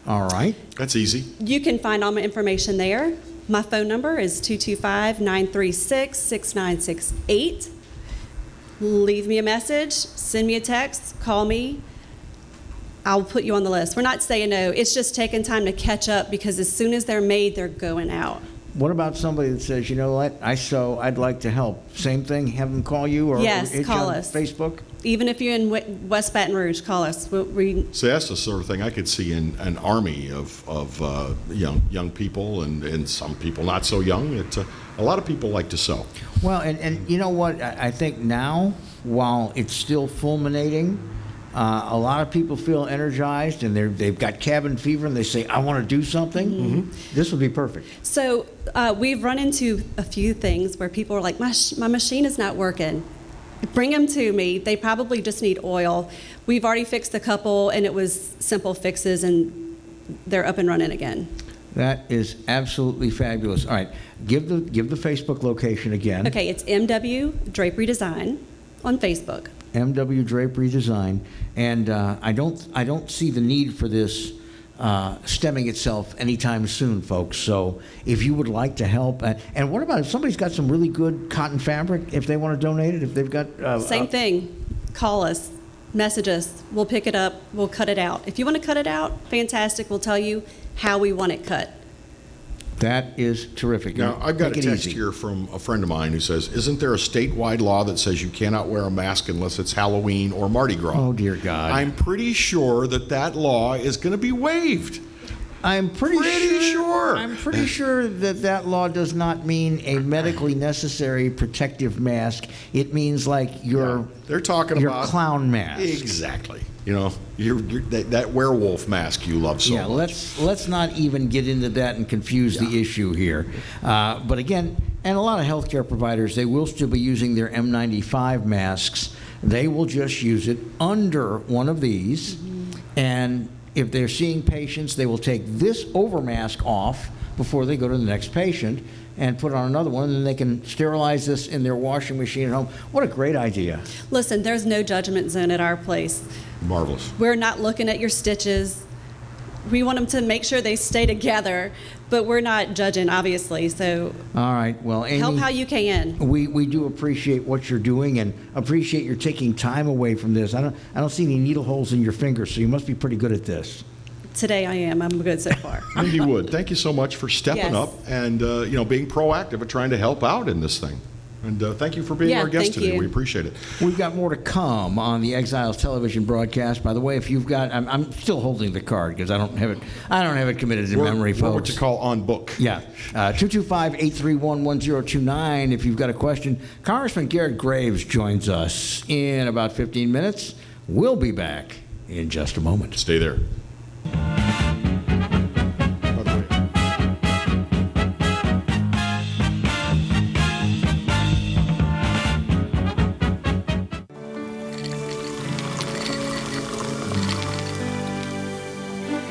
All right. That's easy. you can find all my information there. My phone number is 225-936-6968. Leave me a message, send me a text, call me. I'll put you on the list. We're not saying no. It's just taking time to catch up because as soon as they're made, they're going out. What about somebody that says, you know what, I'd like to help? Same thing, have them call you or Yes, hit you call on us. Facebook? Even if you're in West Baton Rouge, call us. So that's the sort of thing I could see in an army of young people and some people not so young. A lot of people like to sew. Well, and you know what? I think now, while it's still fulminating, a lot of people feel energized and they've got cabin fever and they say, I want to do something. Mm-hmm. This would be perfect. So we've run into a few things where people are like, my machine is not working. Bring them to me. They probably just need oil. We've already fixed a couple and it was simple fixes and they're up and running again. That is absolutely fabulous. All right, give the Facebook location again. Okay, it's MW Drapery Design on Facebook. MW Drapery Design, and I don't see the need for this stemming itself anytime soon, folks. So if you would like to help, and what about if somebody's got some really good cotton fabric, if they want to donate it, if they've got Same thing. Call us, message us. We'll pick it up. We'll cut it out. If you want to cut it out, fantastic. We'll tell you how we want it cut. That is terrific. Now, I've got a Take it text easy. here from a friend of mine who says, isn't there a statewide law that says you cannot wear a mask unless it's Halloween or Mardi Gras? Oh, dear God. I'm pretty sure that law is going to be waived. I'm pretty sure. I'm pretty sure that law does not mean a medically necessary protective mask. It means like your They're talking your about clown mask. Exactly. You know, that werewolf mask you love so Yeah, much. let's not even get into that and confuse the issue here. But again, and a lot of healthcare providers, they will still be using their N95 masks. They will just use it under one of these, and if they're seeing patients, they will take this over mask off before they go to the next patient and put on another one, and then they can sterilize this in their washing machine at home. What a great idea. Listen, there's no judgment zone at our place. Marvelous. We're not looking at your stitches. We want them to make sure they stay together, but we're not judging, obviously. So All right, well, Amy, help how you can. we do appreciate what you're doing and appreciate your taking time away from this. I don't see any needle holes in your fingers, so you must be pretty good at this. Today I am. I'm good so far. Mindy Wood, thank you so much for stepping Yes. up and being proactive at trying to help out in this thing. And thank you for being Yeah, our guest thank today. you. We appreciate it. We've got more to come on the Exiles television broadcast. By the way, if you've got, I'm still holding the card because I don't have it committed to memory, We're folks. what you call on book. Yeah, 225-831-1029 if you've got a question. Congressman Garrett Graves joins us in about 15 minutes. We'll be back in just a moment. Stay there. By the way,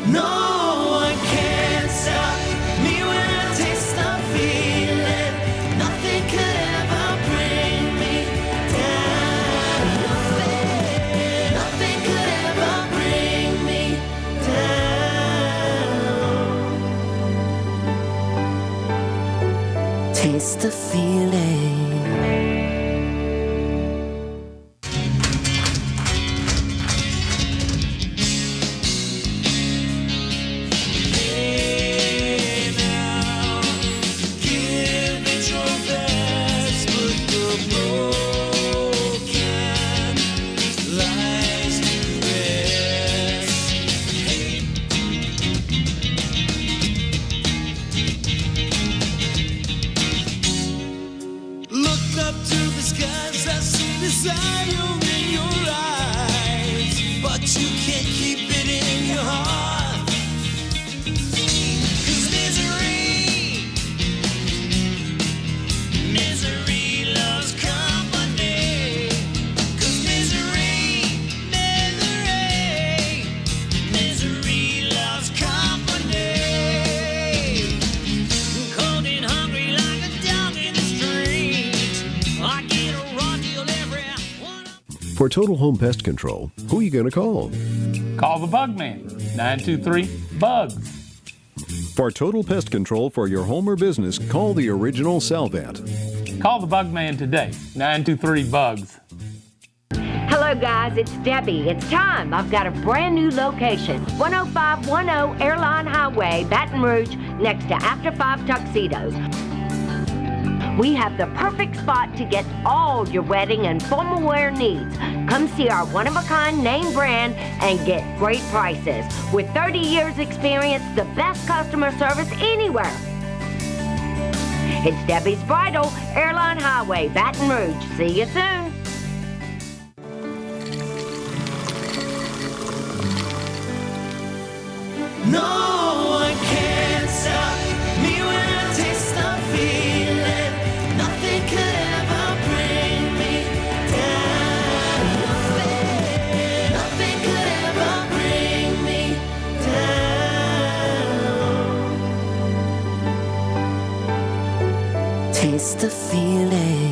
No one can stop me when I taste the feeling. Nothing could ever bring me down. Nothing could ever bring me down. Taste the feeling. For total home pest control, who are you going to call? Call the Bug Man, 923-BUGS. For total pest control for your home or business, call the original Salvat. Call the Bug Man today, 923-BUGS. Hello guys, it's Debbie. It's time. I've got a brand new location. 10510 Airline Highway, Baton Rouge, next to After 5 Tuxedos. We have the perfect spot to get all your wedding and formal wear needs. Come see our one-of-a-kind name brand and get great prices. With 30 years experience, the best customer service anywhere. It's Debbie's Bridal, Airline Highway, Baton Rouge. See you soon. No one can stop me when I taste the feeling. Nothing could ever bring me down. Nothing could ever bring me down. Taste the feeling.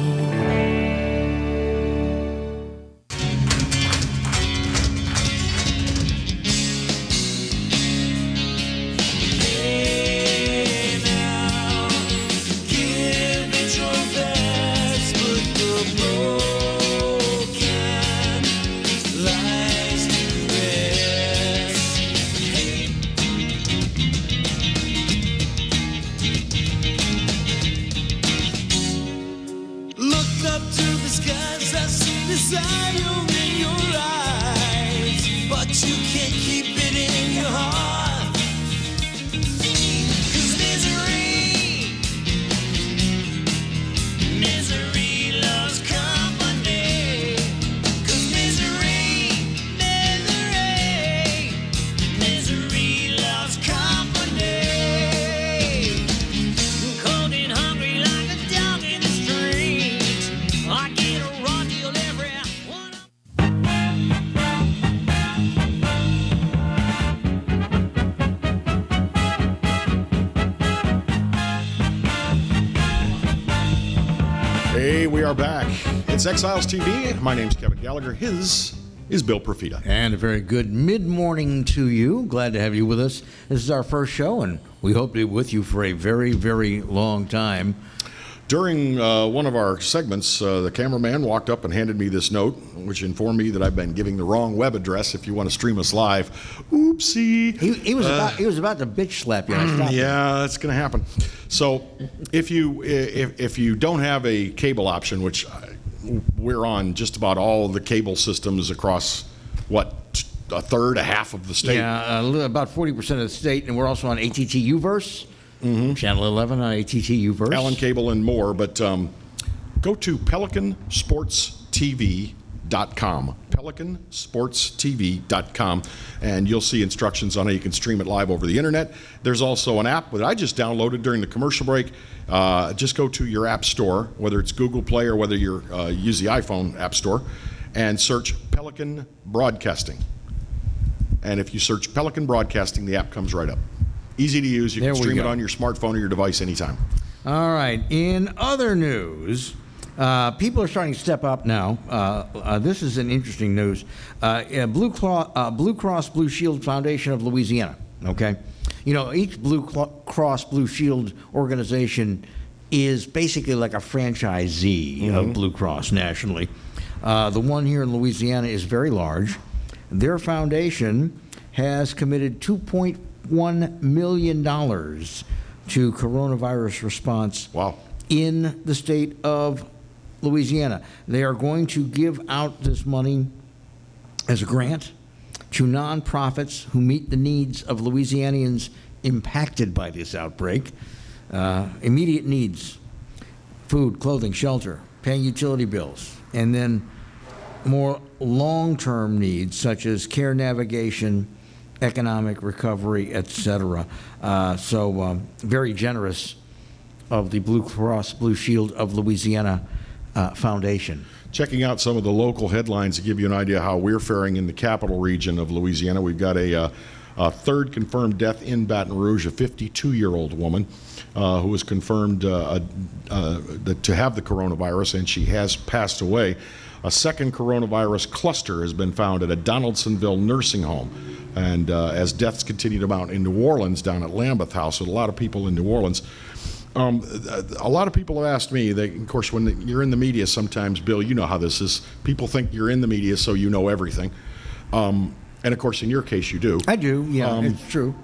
Hey, we are back. It's Exiles TV. My name's Kevin Gallagher. His is Bill Profita. And a very good mid-morning to you. Glad to have you with us. This is our first show, and we hope to be with you for a very, very long time. During one of our segments, the cameraman walked up and handed me this note, which informed me that I've been giving the wrong web address if you want to stream us live. Oopsie. He was about to bitch slap you. I stopped him. Yeah, that's going to happen. So if you don't have a cable option, which we're on just about all the cable systems across, a third, a half of the state. Yeah, about 40% of the state, and we're also on ATT Uverse. Channel 11 on ATT Uverse. Allen Cable and more, but go to PelicanSportsTV.com. PelicanSportsTV.com, and you'll see instructions on how you can stream it live over the internet. There's also an app that I just downloaded during the commercial break. Just go to your app store, whether it's Google Play or whether you use the iPhone app store, and search Pelican Broadcasting. And if you search Pelican Broadcasting, the app comes right up. Easy to use. You can stream it on your smartphone or your device anytime. All right. In other news, people are starting to step up now. This is an interesting news. Blue Cross Blue Shield Foundation of Louisiana. Okay, you know, each Blue Cross Blue Shield organization is basically like a franchisee of Blue Cross nationally. The one here in Louisiana is very large. Their foundation has committed $2.1 million to coronavirus response in the state of Louisiana. They are going to give out this money as a grant to nonprofits who meet the needs of Louisianians impacted by this outbreak. Immediate needs: food, clothing, shelter, paying utility bills, and then more long-term needs such as care navigation, economic recovery, etc. So very generous of the Blue Cross Blue Shield of Louisiana Foundation. Checking out some of the local headlines to give you an idea how we're faring in the capital region of Louisiana. We've got a third confirmed death in Baton Rouge, a 52-year-old woman who was confirmed to have the coronavirus, and she has passed away. A second coronavirus cluster has been found at a Donaldsonville nursing home. And as deaths continue to mount in New Orleans, down at Lambeth House, with a lot of people in New Orleans, a lot of people have asked me, of course, when you're in the media sometimes, Bill, you know how this is. People think you're in the media, so you know everything. And of course, in your case, you do. I do, yeah, it's true.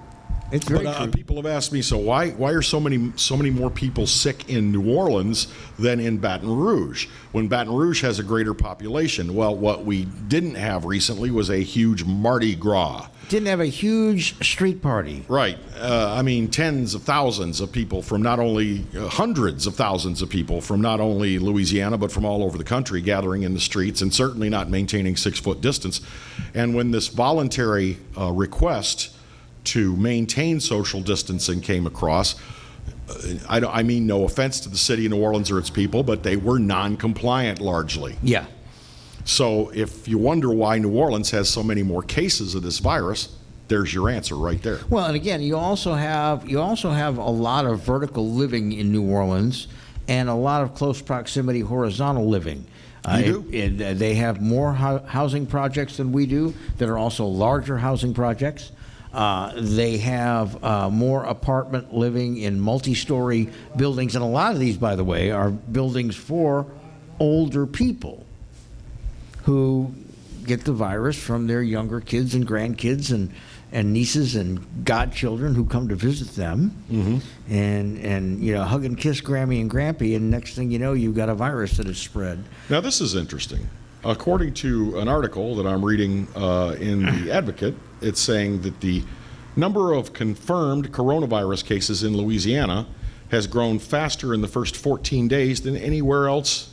It's very true. People have asked me, so why are so many more people sick in New Orleans than in Baton Rouge, when Baton Rouge has a greater population? Well, what we didn't have recently was a huge Mardi Gras. Didn't have a huge street party. Right. I mean, tens of thousands of people from not only, hundreds of thousands of people from not only Louisiana, but from all over the country gathering in the streets and certainly not maintaining 6-foot distance. And when this voluntary request to maintain social distancing came across, I mean no offense to the city of New Orleans or its people, but they were non-compliant largely. Yeah. So if you wonder why New Orleans has so many more cases of this virus, there's your answer right there. Well, and again, you also have a lot of vertical living in New Orleans, and a lot of close proximity horizontal living. You do? They have more housing projects than we do that are also larger housing projects. They have more apartment living in multi-story buildings, and a lot of these, by the way, are buildings for older people who get the virus from their younger kids and grandkids and nieces and godchildren who come to visit them, and you know, hug and kiss Grammy and Grampy, and next thing you know, you've got a virus that has spread. Now, this is interesting. According to an article that I'm reading in The Advocate, it's saying that the number of confirmed coronavirus cases in Louisiana has grown faster in the first 14 days than anywhere else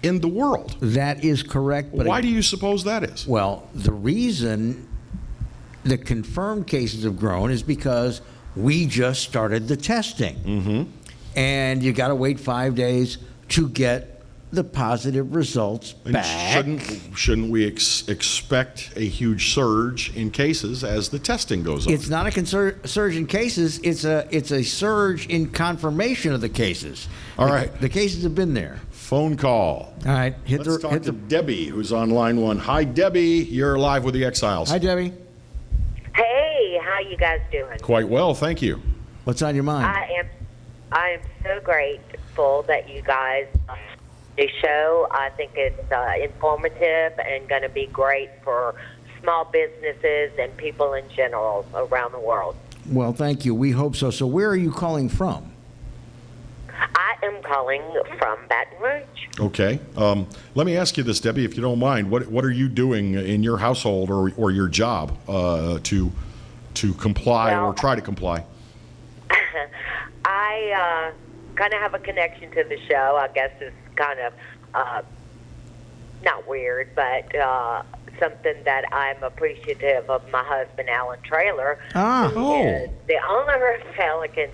in the world. That is correct. But why do you suppose that is? Well, the reason the confirmed cases have grown is because we just started the testing. And you got to wait 5 days to get the positive results And back. shouldn't we expect a huge surge in cases as the testing goes on? It's not a surge in cases. It's a surge in confirmation of the cases. All right. The cases have been there. Phone call. All right. Let's talk to Debbie, who's on line 1. Hi, Debbie. You're live with the Exiles. Hi, Debbie. Hey, how you guys doing? Quite well, thank you. What's on your mind? I am so grateful that you guys the show. I think it's informative and going to be great for small businesses and people in general around the world. Well, thank you. We hope so. So where are you calling from? I am calling from Baton Rouge. Okay. Let me ask you this, Debbie, if you don't mind. What are you doing in your household or your job to comply or try to comply? I kind of have a connection to the show. I guess it's kind of not weird, but something that I'm appreciative of my husband, Alan Traylor, who is the owner of Pelican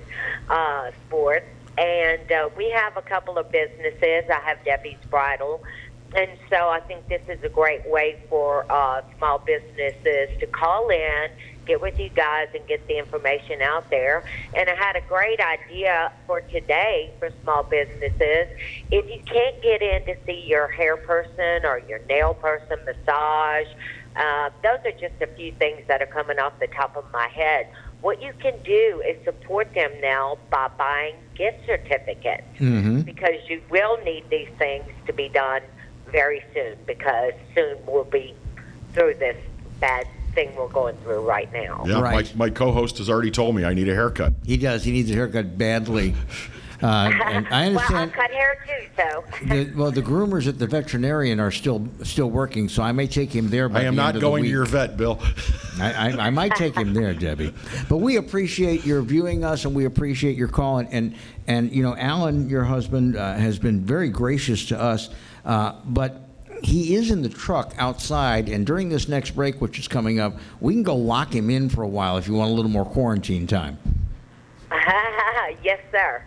Sports. And we have a couple of businesses. I have Debbie's Bridal. And so I think this is a great way for small businesses to call in, get with you guys, and get the information out there. And I had a great idea for today for small businesses. If you can't get in to see your hair person or your nail person, massage, those are just a few things that are coming off the top of my head. What you can do is support them now by buying gift certificates, because you will need these things to be done very soon, because soon we'll be through this bad thing we're going through right now. Yeah, Right. my co-host has already told me I need a haircut. He does. He needs a haircut badly. And I Well, I understand. cut hair too, so. The groomers at the veterinarian are still working, so I may take him there. By I am the not end of the going to week. your vet, Bill. I might take him there, Debbie. But we appreciate your viewing us, and we appreciate your call. And you know, Alan, your husband, has been very gracious to us. But he is in the truck outside, and during this next break, which is coming up, we can go lock him in for a while if you want a little more quarantine time. Yes, sir.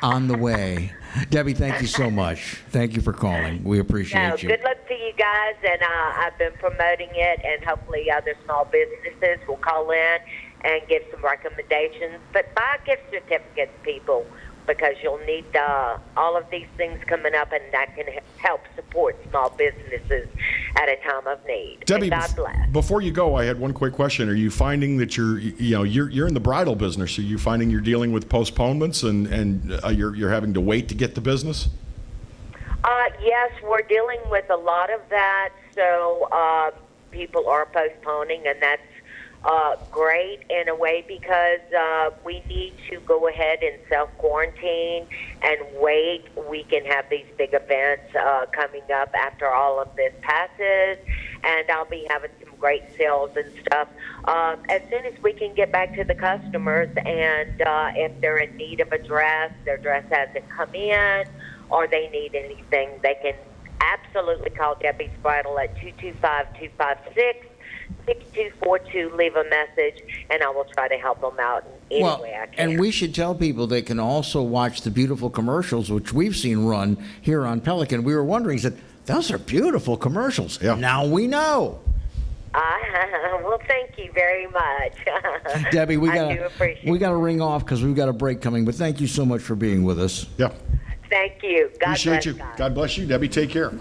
On the way. Debbie, thank you so much. Thank you for calling. We appreciate you. Good luck to you guys, and I've been promoting it, and hopefully other small businesses will call in and give some recommendations. But buy gift certificates, people. because you'll need all of these things coming up, and that can help support small businesses at a time of need. Debbie, And God bless. before you go, I had one quick question. Are you finding that you're in the bridal business? Are you finding you're dealing with postponements and you're having to wait to get the business? Yes, we're dealing with a lot of that. So people are postponing, and that's great in a way because we need to go ahead and self-quarantine and wait. We can have these big events coming up after all of this passes, and I'll be having some great sales and stuff as soon as we can get back to the customers. And if they're in need of a dress, their dress hasn't come in, or they need anything, they can absolutely call Debbie's Bridal at 225-256-6242, leave a message, and I will try to help them out in any way I can. And we should tell people they can also watch the beautiful commercials, which we've seen run here on Pelican. We were wondering, said, those are beautiful commercials. Yeah. Now we know. Well, thank you very much. Debbie, we I do appreciate got to ring off because we've got a break coming, but thank you so much for being with us. Yeah. Thank you. God Appreciate bless you. God. God bless you, Debbie. Take care.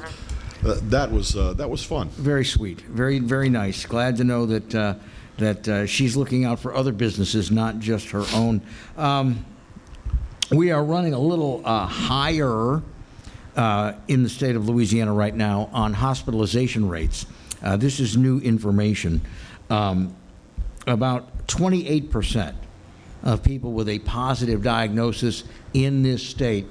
That was fun. Very sweet. Very, very nice. Glad to know that she's looking out for other businesses, not just her own. We are running a little higher in the state of Louisiana right now on hospitalization rates. This is new information. About 28% of people with a positive diagnosis in this state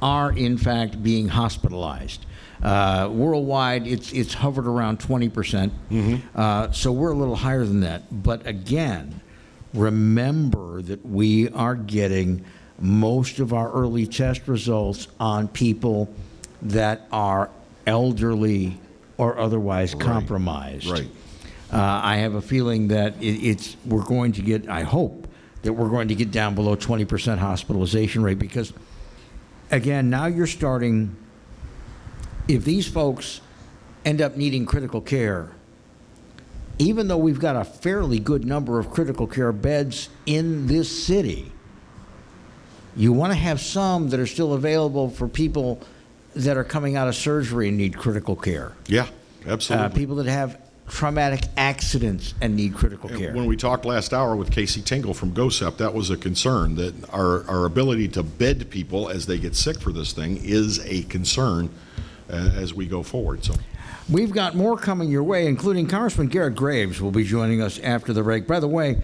are in fact being hospitalized. Worldwide, it's hovered around 20%. So we're a little higher than that. But again, remember that we are getting most of our early test results on people that are elderly or otherwise compromised. Right. I have a feeling that we're going to get, I hope, that we're going to get down below 20% hospitalization rate because, again, now you're starting, if these folks end up needing critical care, even though we've got a fairly good number of critical care beds in this city, you want to have some that are still available for people that are coming out of surgery and need critical care. Yeah, absolutely. People that have traumatic accidents and need critical care. When we talked last hour with Casey Tingle from GOSEP, that was a concern, that our ability to bed people as they get sick for this thing is a concern as we go forward. So we've got more coming your way, including Congressman Garrett Graves will be joining us after the break. By the way,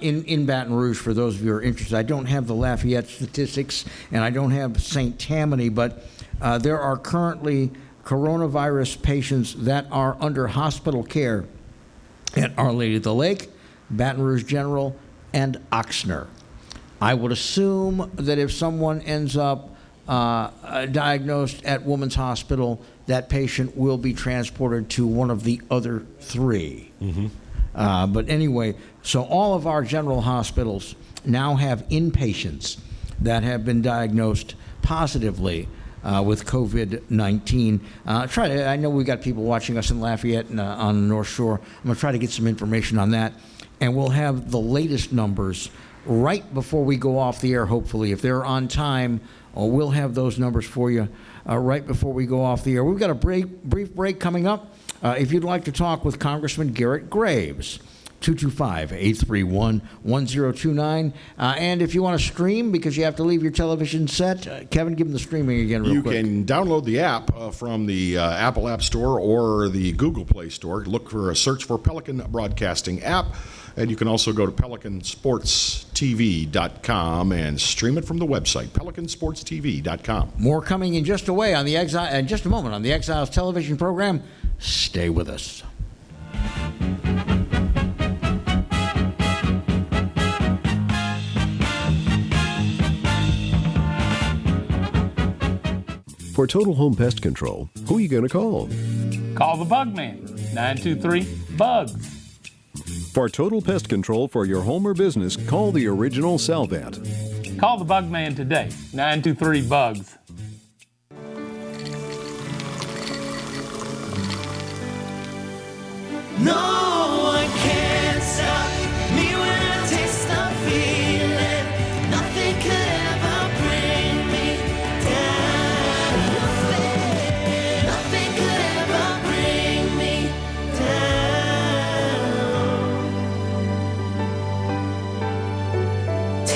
in Baton Rouge, for those of you who are interested, I don't have the Lafayette statistics and I don't have St. Tammany, but there are currently coronavirus patients that are under hospital care at Our Lady of the Lake, Baton Rouge General, and Oxnard. I would assume that if someone ends up diagnosed at Women's Hospital, that patient will be transported to one of the other three. But anyway, so all of our general hospitals now have inpatients that have been diagnosed positively with COVID-19. I know we got people watching us in Lafayette and on the North Shore. I'm going to try to get some information on that, and we'll have the latest numbers right before we go off the air, hopefully. If they're on time, we'll have those numbers for you right before we go off the air. We've got a brief break coming up. If you'd like to talk with Congressman Garrett Graves, 225-831-1029. And if you want to stream because you have to leave your television set, Kevin, give them the streaming again real quick. You can download the app from the Apple App Store or the Google Play Store. Look for a search for Pelican Broadcasting app. And you can also go to PelicanSportsTV.com and stream it from the website, PelicanSportsTV.com. More coming in just a moment on the Exiles television program. Stay with us. For Total Home Pest Control, who are you going to call? Call the Bug Man, 923-BUGS. For total pest control for your home or business, call the original Salvant. Call the Bug Man today, 923-BUGS. No one can stop me when I taste the feeling. Nothing could ever bring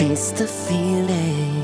Taste the feeling.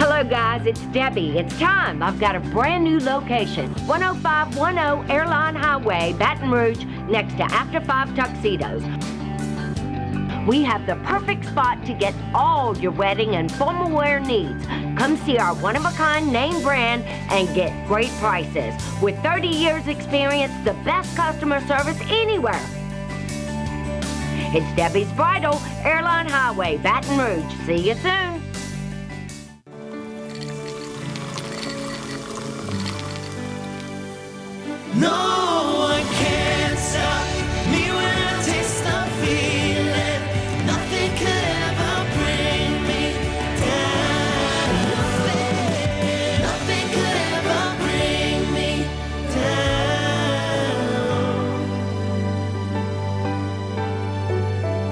Hello guys, it's Debbie. It's time. I've got a brand new location. 10510 Airline Highway, Baton Rouge, next to After 5 Tuxedos. We have the perfect spot to get all your wedding and formal wear needs. Come see our one-of-a-kind name brand and get great prices. With 30 years experience, the best customer service anywhere. It's Debbie's Bridal, Airline Highway, Baton Rouge. See you soon. No one can stop me when I taste the feeling. Nothing could ever bring me down. Nothing could ever bring me down.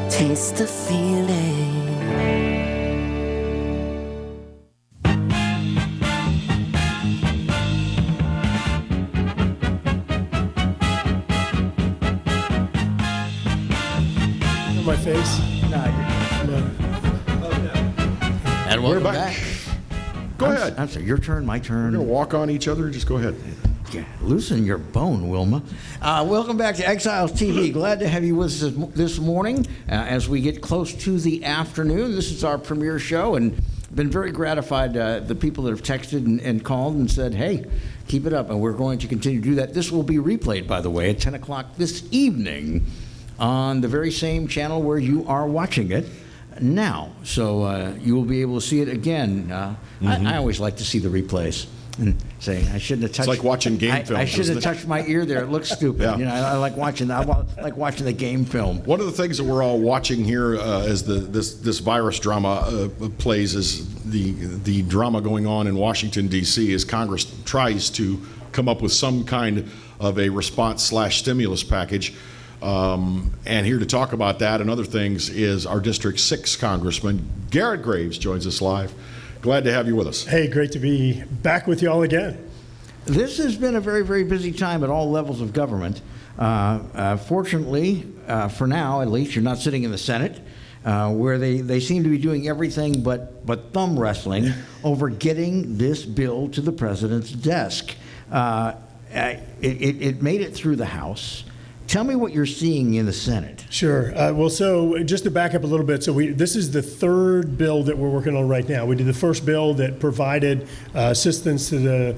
Taste the feeling. My face. And We're welcome back. back. Go ahead. I'm sorry, your turn, my turn. We're going to walk on each other. Just go ahead. Yeah, loosen your bone, Wilma. Welcome back to Exiles TV. Glad to have you with us this morning as we get close to the afternoon. This is our premiere show, and been very gratified the people that have texted and called and said, hey, keep it up, and we're going to continue to do that. This will be replayed, by the way, at 10 o'clock this evening on the very same channel where you are watching it now. So you will be able to see it again. I always like to see the replays and say, I shouldn't have touched. It's like watching game film. I should have isn't it? touched my ear there. It looks stupid. Yeah. You know, I like watching the game film. One of the things that we're all watching here as this virus drama plays is the drama going on in Washington, D.C. as Congress tries to come up with some kind of a response/stimulus package. And here to talk about that and other things is our District 6 Congressman, Garrett Graves, joins us live. Glad to have you with us. Hey, great to be back with you all again. This has been a very, very busy time at all levels of government. Fortunately, for now at least, you're not sitting in the Senate, where they seem to be doing everything but thumb wrestling over getting this bill to the president's desk. It made it through the House. Tell me what you're seeing in the Senate. Sure. Well, so just to back up a little bit, so this is the third bill that we're working on right now. We did the first bill that provided assistance to the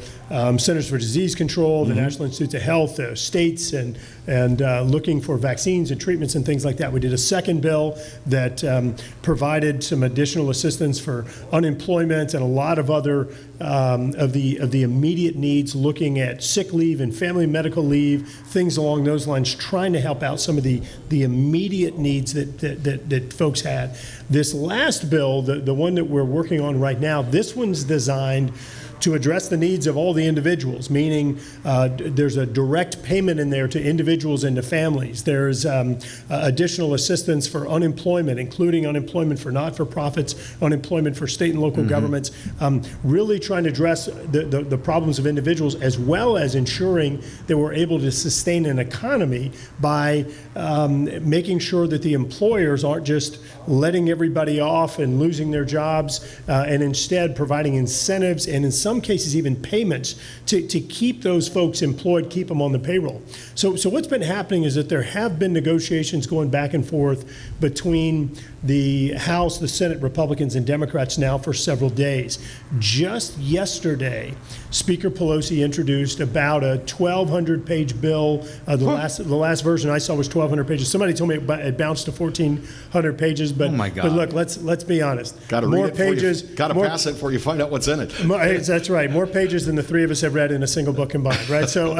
Centers for Disease Control, the National Institutes of Health, the states, and looking for vaccines and treatments and things like that. We did a second bill that provided some additional assistance for unemployment and a lot of other of the immediate needs, looking at sick leave and family medical leave, things along those lines, trying to help out some of the immediate needs that folks had. This last bill, the one that we're working on right now, this one's designed to address the needs of all the individuals, meaning there's a direct payment in there to individuals and to families. There's additional assistance for unemployment, including unemployment for not-for-profits, unemployment for state and local governments, really trying to address the problems of individuals, as well as ensuring that we're able to sustain an economy by making sure that the employers aren't just letting everybody off and losing their jobs, and instead providing incentives and in some some cases even payments to keep those folks employed, keep them on the payroll. So what's been happening is that there have been negotiations going back and forth between the House, the Senate, Republicans, and Democrats now for several days. Just yesterday, Speaker Pelosi introduced about a 1,200-page bill. The last version I saw was 1,200 pages. Somebody told me it bounced to 1,400 pages. But, oh my God. But look, let's be honest. Got to read it pages. Got to pass it before you find out what's in it. That's right. More pages than the three of us have read in a single book combined, right? So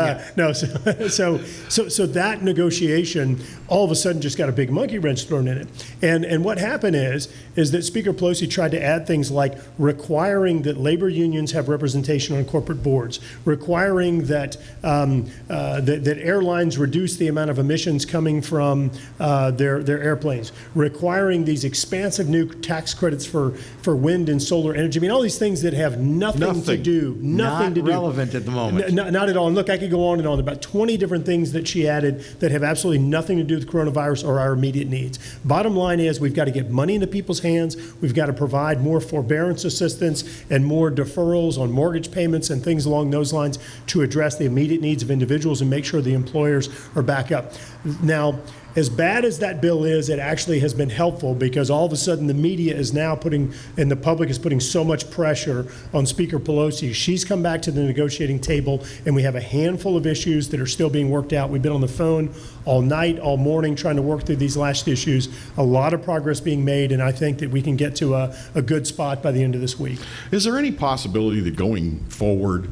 so that negotiation all of a sudden just got a big monkey wrench thrown in it. And what happened is that Speaker Pelosi tried to add things like requiring that labor unions have representation on corporate boards, requiring that that airlines reduce the amount of emissions coming from their airplanes, requiring these expansive new tax credits for wind and solar energy. I mean, all these things that have nothing to do, not relevant at the moment. Not at all. And look, I could go on and on about 20 different things that she added that have absolutely nothing to do with coronavirus or our immediate needs. Bottom line is we've got to get money into people's hands. We've got to provide more forbearance assistance and more deferrals on mortgage payments and things along those lines to address the immediate needs of individuals and make sure the employers are back up. Now, as bad as that bill is, it actually has been helpful because all of a sudden the media is now putting, and the public is putting so much pressure on Speaker Pelosi. She's come back to the negotiating table, and we have a handful of issues that are still being worked out. We've been on the phone all night, all morning, trying to work through these last issues. A lot of progress being made, and I think that we can get to a good spot by the end of this week. Is there any possibility that going forward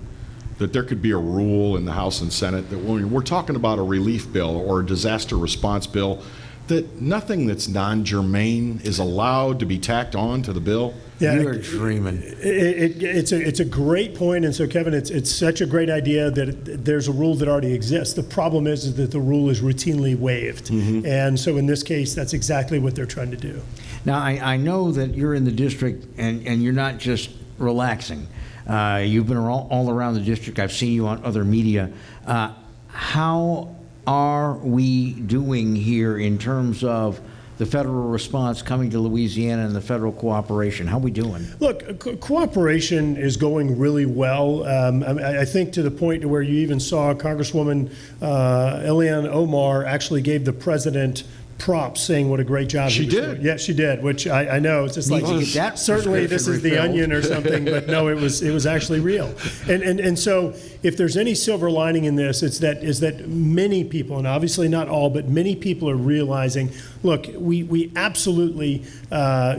that there could be a rule in the House and Senate that when we're talking about a relief bill or a disaster response bill, that nothing that's non-germane is allowed to be tacked on to the bill? Yeah, you're dreaming. It's a great point, and so Kevin, it's such a great idea that there's a rule that already exists. The problem is that the rule is routinely waived, and so in this case, that's exactly what they're trying to do. Now, I know that you're in the district, and you're not just relaxing. You've been all around the district. I've seen you on other media. How are we doing here in terms of the federal response coming to Louisiana and the federal cooperation? How are we doing? Look, cooperation is going really well. I think to the point to where you even saw Congresswoman Eliane Omar actually gave the president props saying what a great job she did. Yeah, she did, which I know it's just like certainly this is the Onion or something, but no, it was actually real. And so if there's any silver lining in this, is that many people, and obviously not all, but many people are realizing, look, we absolutely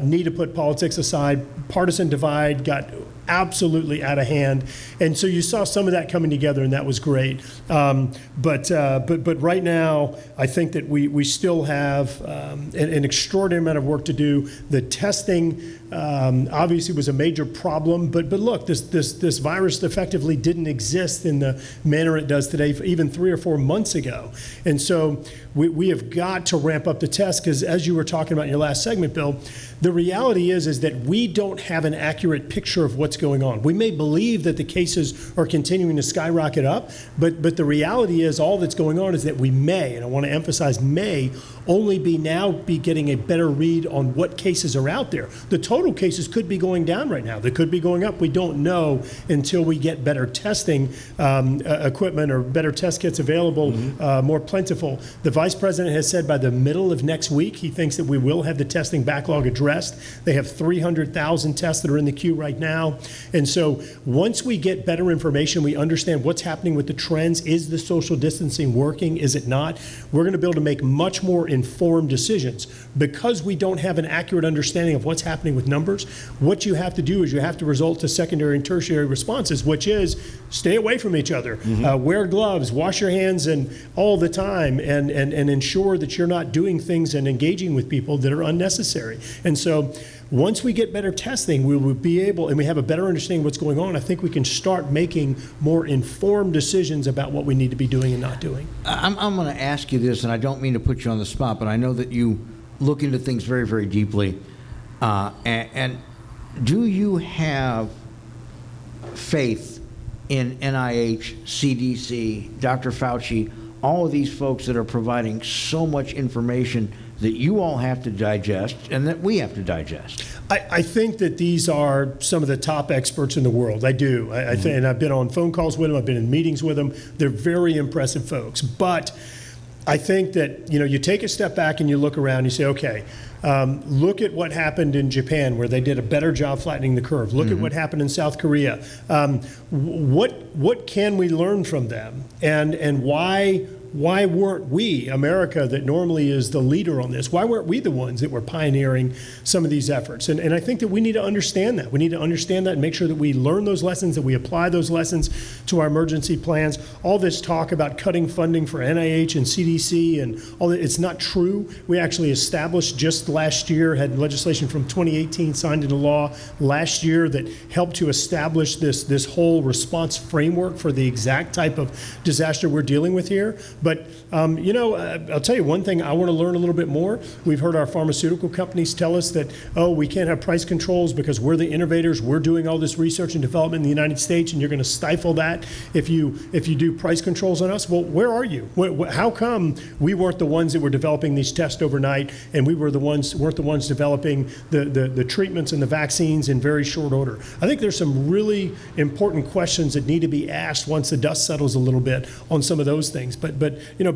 need to put politics aside. Partisan divide got absolutely out of hand, and so you saw some of that coming together, and that was great. But right now, I think that we still have an extraordinary amount of work to do. The testing obviously was a major problem, but look, this virus effectively didn't exist in the manner it does today, even 3 or 4 months ago, and so we have got to ramp up the test because, as you were talking about in your last segment, Bill, the reality is that we don't have an accurate picture of what's going on. We may believe that the cases are continuing to skyrocket up, but the reality is all that's going on is that we may, and I want to emphasize may, only be getting a better read on what cases are out there. The total cases could be going down right now. They could be going up. We don't know until we get better testing equipment or better test kits available, more plentiful. The Vice President has said by the middle of next week, he thinks that we will have the testing backlog addressed. They have 300,000 tests that are in the queue right now. And so once we get better information, we understand what's happening with the trends. Is the social distancing working? Is it not? We're going to be able to make much more informed decisions. Because we don't have an accurate understanding of what's happening with numbers, what you have to do is you have to resort to secondary and tertiary responses, which is stay away from each other, wear gloves, wash your hands and all the time, and ensure that you're not doing things and engaging with people that are unnecessary. And so once we get better testing, we will be able, and we have a better understanding of what's going on, I think we can start making more informed decisions about what we need to be doing and not doing. I'm going to ask you this, and I don't mean to put you on the spot, but I know that you look into things very, very deeply. And do you have faith in NIH, CDC, Dr. Fauci, all of these folks that are providing so much information that you all have to digest and that we have to digest? I think that these are some of the top experts in the world. I do. I think, and I've been on phone calls with them. I've been in meetings with them. They're very impressive folks. But I think that, you take a step back and you look around, you say, okay, look at what happened in Japan, where they did a better job flattening the curve. Look at what happened in South Korea. What can we learn from them? And why weren't we, America, that normally is the leader on this, why weren't we the ones that were pioneering some of these efforts? And I think that we need to understand that. We need to understand that and make sure that we learn those lessons, that we apply those lessons to our emergency plans. All this talk about cutting funding for NIH and CDC and all that, it's not true. We actually established just last year, had legislation from 2018 signed into law last year that helped to establish this whole response framework for the exact type of disaster we're dealing with here. But, I'll tell you one thing I want to learn a little bit more. We've heard our pharmaceutical companies tell us that, we can't have price controls because we're the innovators. We're doing all this research and development in the United States, and you're going to stifle that if you do price controls on us. Well, where are you? How come we weren't the ones that were developing these tests overnight, and we weren't the ones developing the treatments and the vaccines in very short order? I think there's some really important questions that need to be asked once the dust settles a little bit on some of those things. But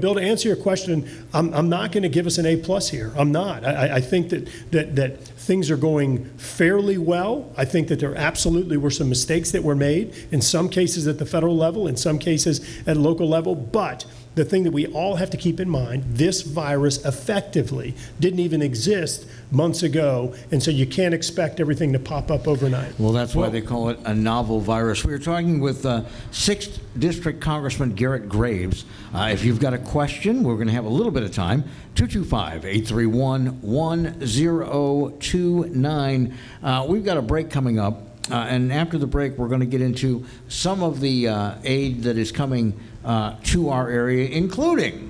Bill, to answer your question, I'm not going to give us an A+ here. I'm not. I think that things are going fairly well. I think that there absolutely were some mistakes that were made, in some cases at the federal level, in some cases at local level. But the thing that we all have to keep in mind, this virus effectively didn't even exist months ago, and so you can't expect everything to pop up overnight. Well, that's why they call it a novel virus. We were talking with 6th District Congressman Garrett Graves. If you've got a question, we're going to have a little bit of time. 225-831-1029. We've got a break coming up, and after the break, we're going to get into some of the aid that is coming to our area, including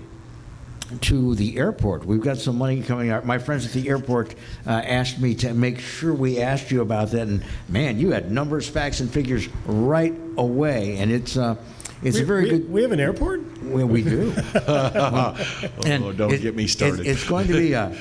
to the airport. We've got some money coming out. My friends at the airport asked me to make sure we asked you about that, and man, you had numbers, facts, and figures right away, and it's a very good. We have an airport? Well, we do. Don't get me started. It's going to be a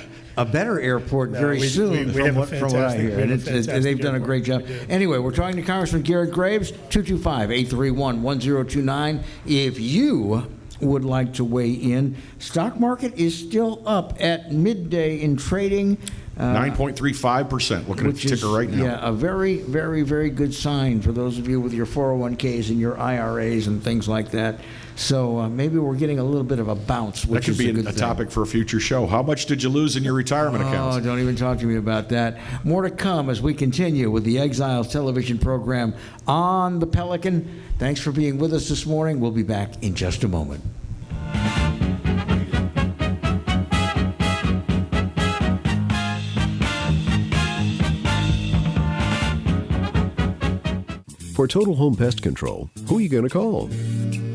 better airport very soon, from what I hear. And they've done a great job. Anyway, we're talking to Congressman Garrett Graves, 225-831-1029. If you would like to weigh in, stock market is still up at midday in trading. 9.35%. Looking at the ticker right now. Yeah, a very, very, very good sign for those of you with your 401ks and your IRAs and things like that. So maybe we're getting a little bit of a bounce, which that could is be a topic for a future show. How much did you lose in your retirement accounts? Oh, don't even talk to me about that. More to come as we continue with the Exiles television program on the Pelican. Thanks for being with us this morning. We'll be back in just a moment. For Total Home Pest Control, who are you going to call?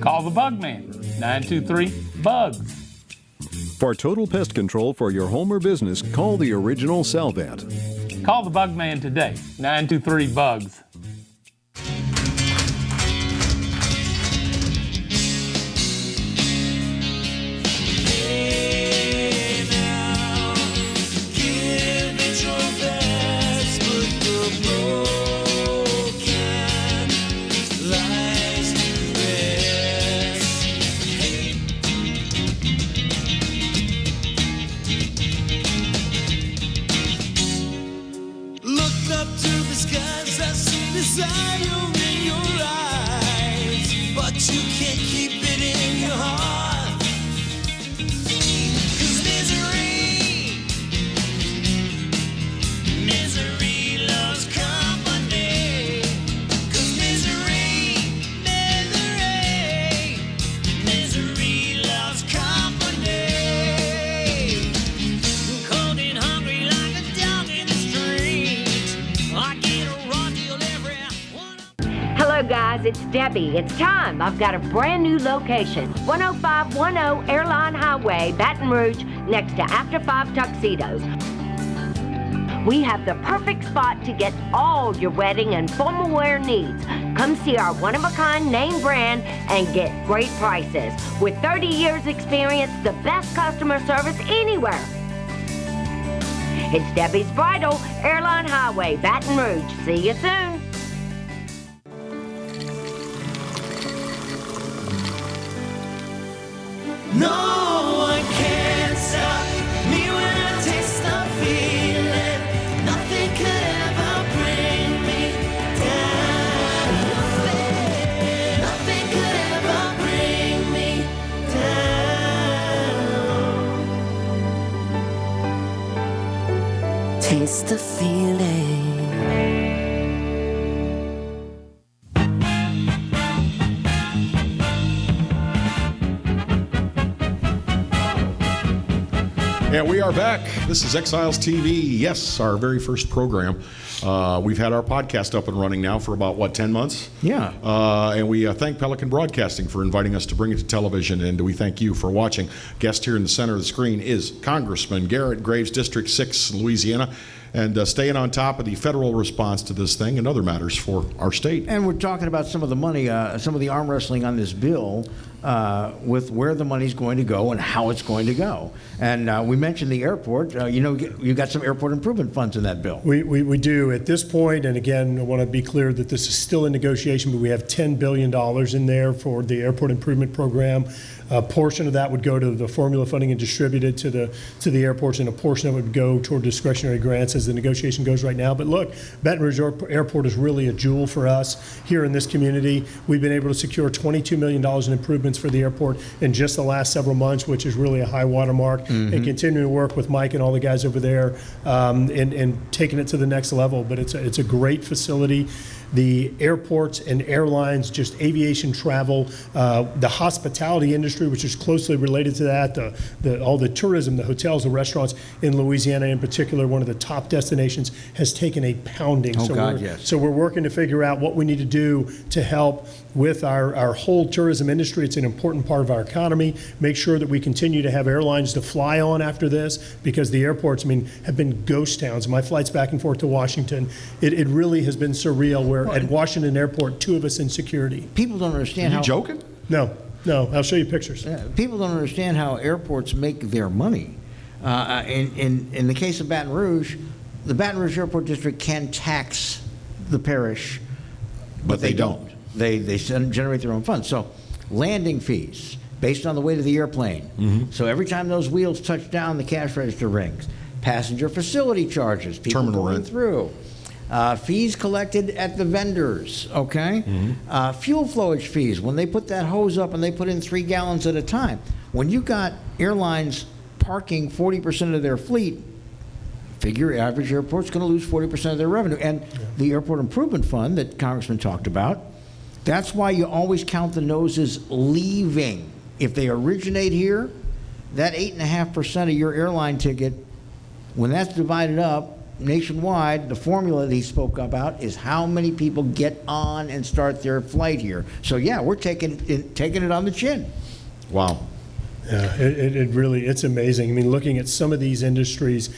Call the Bug Man, 923-BUGS. For total pest control for your home or business, call the original Salvat. Call the Bug Man today, 923-BUGS. It's Debbie. It's time. I've got a brand new location. 10510 Airline Highway, Baton Rouge, next to After 5 Tuxedos. We have the perfect spot to get all your wedding and formal wear needs. Come see our one-of-a-kind name brand and get great prices. With 30 years experience, the best customer service anywhere. It's Debbie's Bridal, Airline Highway, Baton Rouge. See you soon. No one can stop me when I taste the feeling. Nothing could ever bring me down. Nothing could ever bring me down. Taste the feeling. And we are back. This is Exiles TV. Yes, our very first program. We've had our podcast up and running now for about, 10 months? Yeah. And we thank Pelican Broadcasting for inviting us to bring it to television, and we thank you for watching. Guest here in the center of the screen is Congressman Garrett Graves, District 6, Louisiana, and staying on top of the federal response to this thing and other matters for our state. And we're talking about some of the money, some of the arm wrestling on this bill with where the money's going to go and how it's going to go. And we mentioned the airport. You got some airport improvement funds in that bill. We do at this point, and again, I want to be clear that this is still in negotiation, but we have $10 billion in there for the airport improvement program. A portion of that would go to the formula funding and distributed to the airports, and a portion of it would go toward discretionary grants as the negotiation goes right now. But look, Baton Rouge Airport is really a jewel for us here in this community. We've been able to secure $22 million in improvements for the airport in just the last several months, which is really a high watermark, and continuing to work with Mike and all the guys over there and taking it to the next level. But it's a great facility. The airports and airlines, just aviation travel, the hospitality industry, which is closely related to that, all the tourism, the hotels, the restaurants in Louisiana in particular, one of the top destinations, has taken a pounding. So we're working to figure out what we need to do to help with our whole tourism industry. It's an important part of our economy. Make sure that we continue to have airlines to fly on after this, because the airports, have been ghost towns. My flights back and forth to Washington, it really has been surreal. Where at Washington Airport, 2 of us in security. People don't understand how. Are you joking? No, I'll show you pictures. People don't understand how airports make their money. In the case of Baton Rouge, the Baton Rouge Airport District can tax the parish, but they don't. They generate their own funds. So landing fees based on the weight of the airplane. So every time those wheels touch down, the cash register rings. Passenger facility charges, people Terminal going rent. through. Fees collected at the vendors, okay? Fuel flowage fees, when they put that hose up and they put in 3 gallons at a time. When you got airlines parking 40% of their fleet, figure average airport's going to lose 40% of their revenue. And the airport improvement fund that Congressman talked about, that's why you always count the noses leaving. If they originate here, that 8.5% of your airline ticket, when that's divided up nationwide, the formula that he spoke about is how many people get on and start their flight here. So yeah, we're taking it on the chin. Wow. Yeah, it really, it's amazing. Looking at some of these industries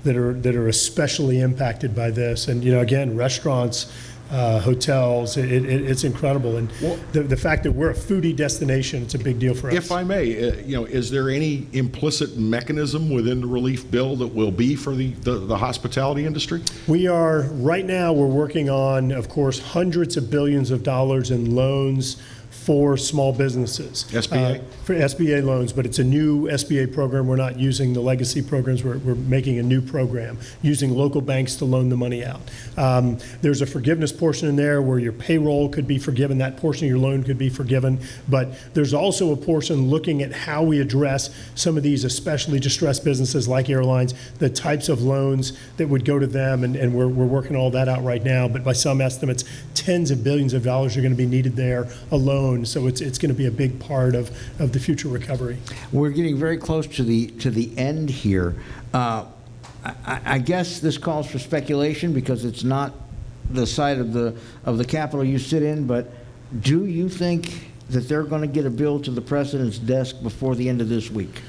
that are especially impacted by this, and again, restaurants, hotels, it's incredible. And the fact that we're a foodie destination, it's a big deal for us. If I may, is there any implicit mechanism within the relief bill that will be for the hospitality industry? We are, right now, we're working on, of course, hundreds of billions of dollars in loans for small businesses. SBA? For SBA loans, but it's a new SBA program. We're not using the legacy programs. We're making a new program, using local banks to loan the money out. There's a forgiveness portion in there where your payroll could be forgiven. That portion of your loan could be forgiven. But there's also a portion looking at how we address some of these especially distressed businesses like airlines, the types of loans that would go to them, and we're working all that out right now. But by some estimates, tens of billions of dollars are going to be needed there alone. So it's going to be a big part of the future recovery. We're getting very close to the end here. I guess this calls for speculation because it's not the side of the Capitol you sit in, but do you think that they're going to get a bill to the president's desk before the end of this week?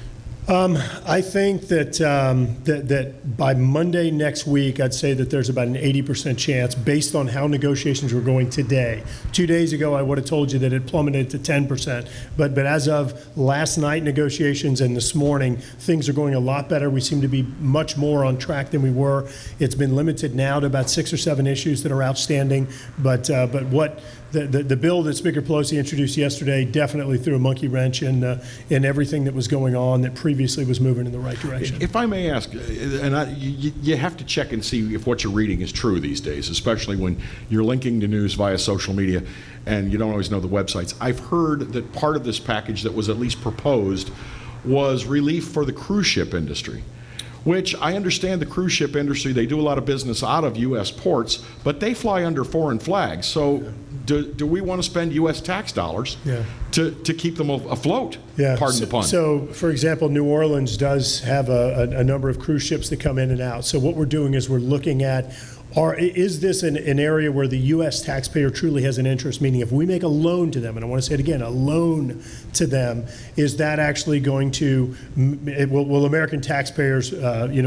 I think that by Monday next week, I'd say that there's about an 80% chance based on how negotiations were going today. 2 days ago, I would have told you that it plummeted to 10%. But as of last night negotiations and this morning, things are going a lot better. We seem to be much more on track than we were. It's been limited now to about 6 or 7 issues that are outstanding. But what the bill that Speaker Pelosi introduced yesterday definitely threw a monkey wrench in everything that was going on that previously was moving in the right direction. If I may ask, and you have to check and see if what you're reading is true these days, especially when you're linking to news via social media and you don't always know the websites. I've heard that part of this package that was at least proposed was relief for the cruise ship industry, which I understand the cruise ship industry, they do a lot of business out of U.S. ports, but they fly under foreign flags. So do we want to spend U.S. tax dollars to keep them afloat? Yeah. Pardon the pun. So, for example, New Orleans does have a number of cruise ships that come in and out. So what we're doing is we're looking at, is this an area where the U.S. taxpayer truly has an interest? Meaning, if we make a loan to them, and I want to say it again, a loan to them, is that actually going to, will American taxpayers,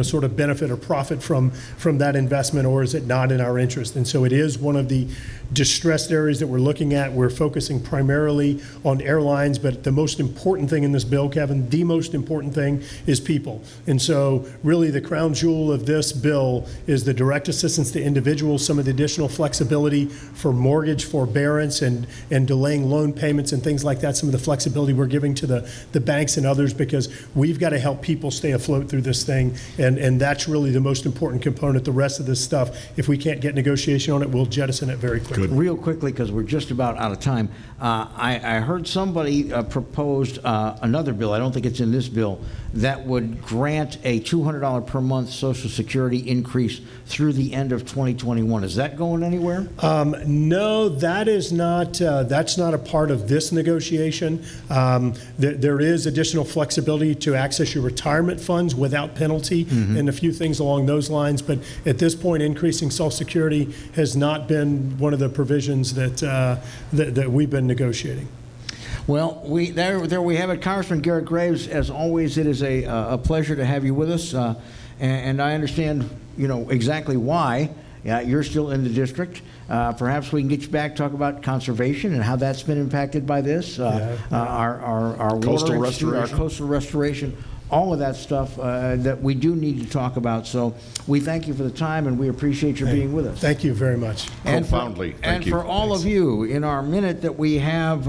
sort of benefit or profit from that investment, or is it not in our interest? And so it is one of the distressed areas that we're looking at. We're focusing primarily on airlines, but the most important thing in this bill, Kevin, the most important thing is people. And so really the crown jewel of this bill is the direct assistance to individuals, some of the additional flexibility for mortgage forbearance and delaying loan payments and things like that, some of the flexibility we're giving to the banks and others, because we've got to help people stay afloat through this thing. And that's really the most important component. The rest of this stuff, if we can't get negotiation on it, we'll jettison it very quickly. Real quickly, because we're just about out of time, I heard somebody proposed another bill, I don't think it's in this bill, that would grant a $200 per month Social Security increase through the end of 2021. Is that going anywhere? No, that is not. That's not a part of this negotiation. There is additional flexibility to access your retirement funds without penalty, and a few things along those lines. But at this point, increasing Social Security has not been one of the provisions that we've been negotiating. Well, there we have it. Congressman Garrett Graves, as always, it is a pleasure to have you with us, and I understand, exactly why you're still in the district. Perhaps we can get you back, talk about conservation and how that's been impacted by this. Our coastal water restoration, our coastal restoration, all of that stuff that we do need to talk about. So we thank you for the time, and we appreciate your being with us. Thank you very much. Profoundly. Thank you. And for all of you, in our minute that we have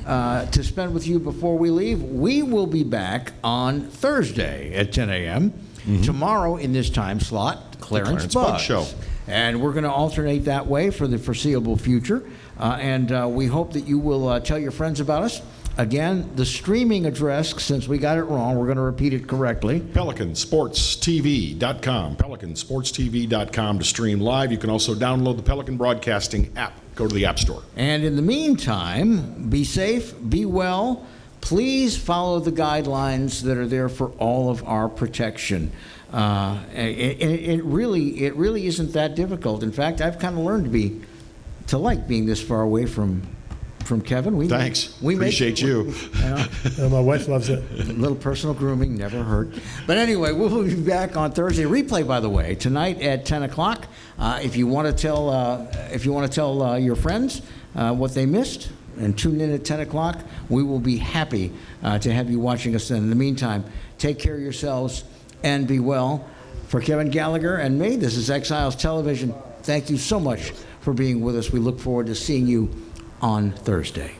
to spend with you before we leave, we will be back on Thursday at 10 a.m. Tomorrow in this time slot, Clarence Bugg Show. And we're going to alternate that way for the foreseeable future. And we hope that you will tell your friends about us. Again, the streaming address, since we got it wrong, we're going to repeat it correctly. PelicanSportsTV.com. PelicanSportsTV.com to stream live. You can also download the Pelican Broadcasting app. Go to the App Store. And in the meantime, be safe, be well. Please follow the guidelines that are there for all of our protection. It really isn't that difficult. In fact, I've kind of learned to like being this far away from Kevin. Thanks. Appreciate you. My wife loves it. A little personal grooming never hurt. But anyway, we'll be back on Thursday. Replay, by the way, tonight at 10 o'clock. If you want to tell your friends what they missed, and tune in at 10 o'clock, we will be happy to have you watching us then. In the meantime, take care of yourselves and be well. For Kevin Gallagher and me, this is Exiles Television. Thank you so much for being with us. We look forward to seeing you on Thursday.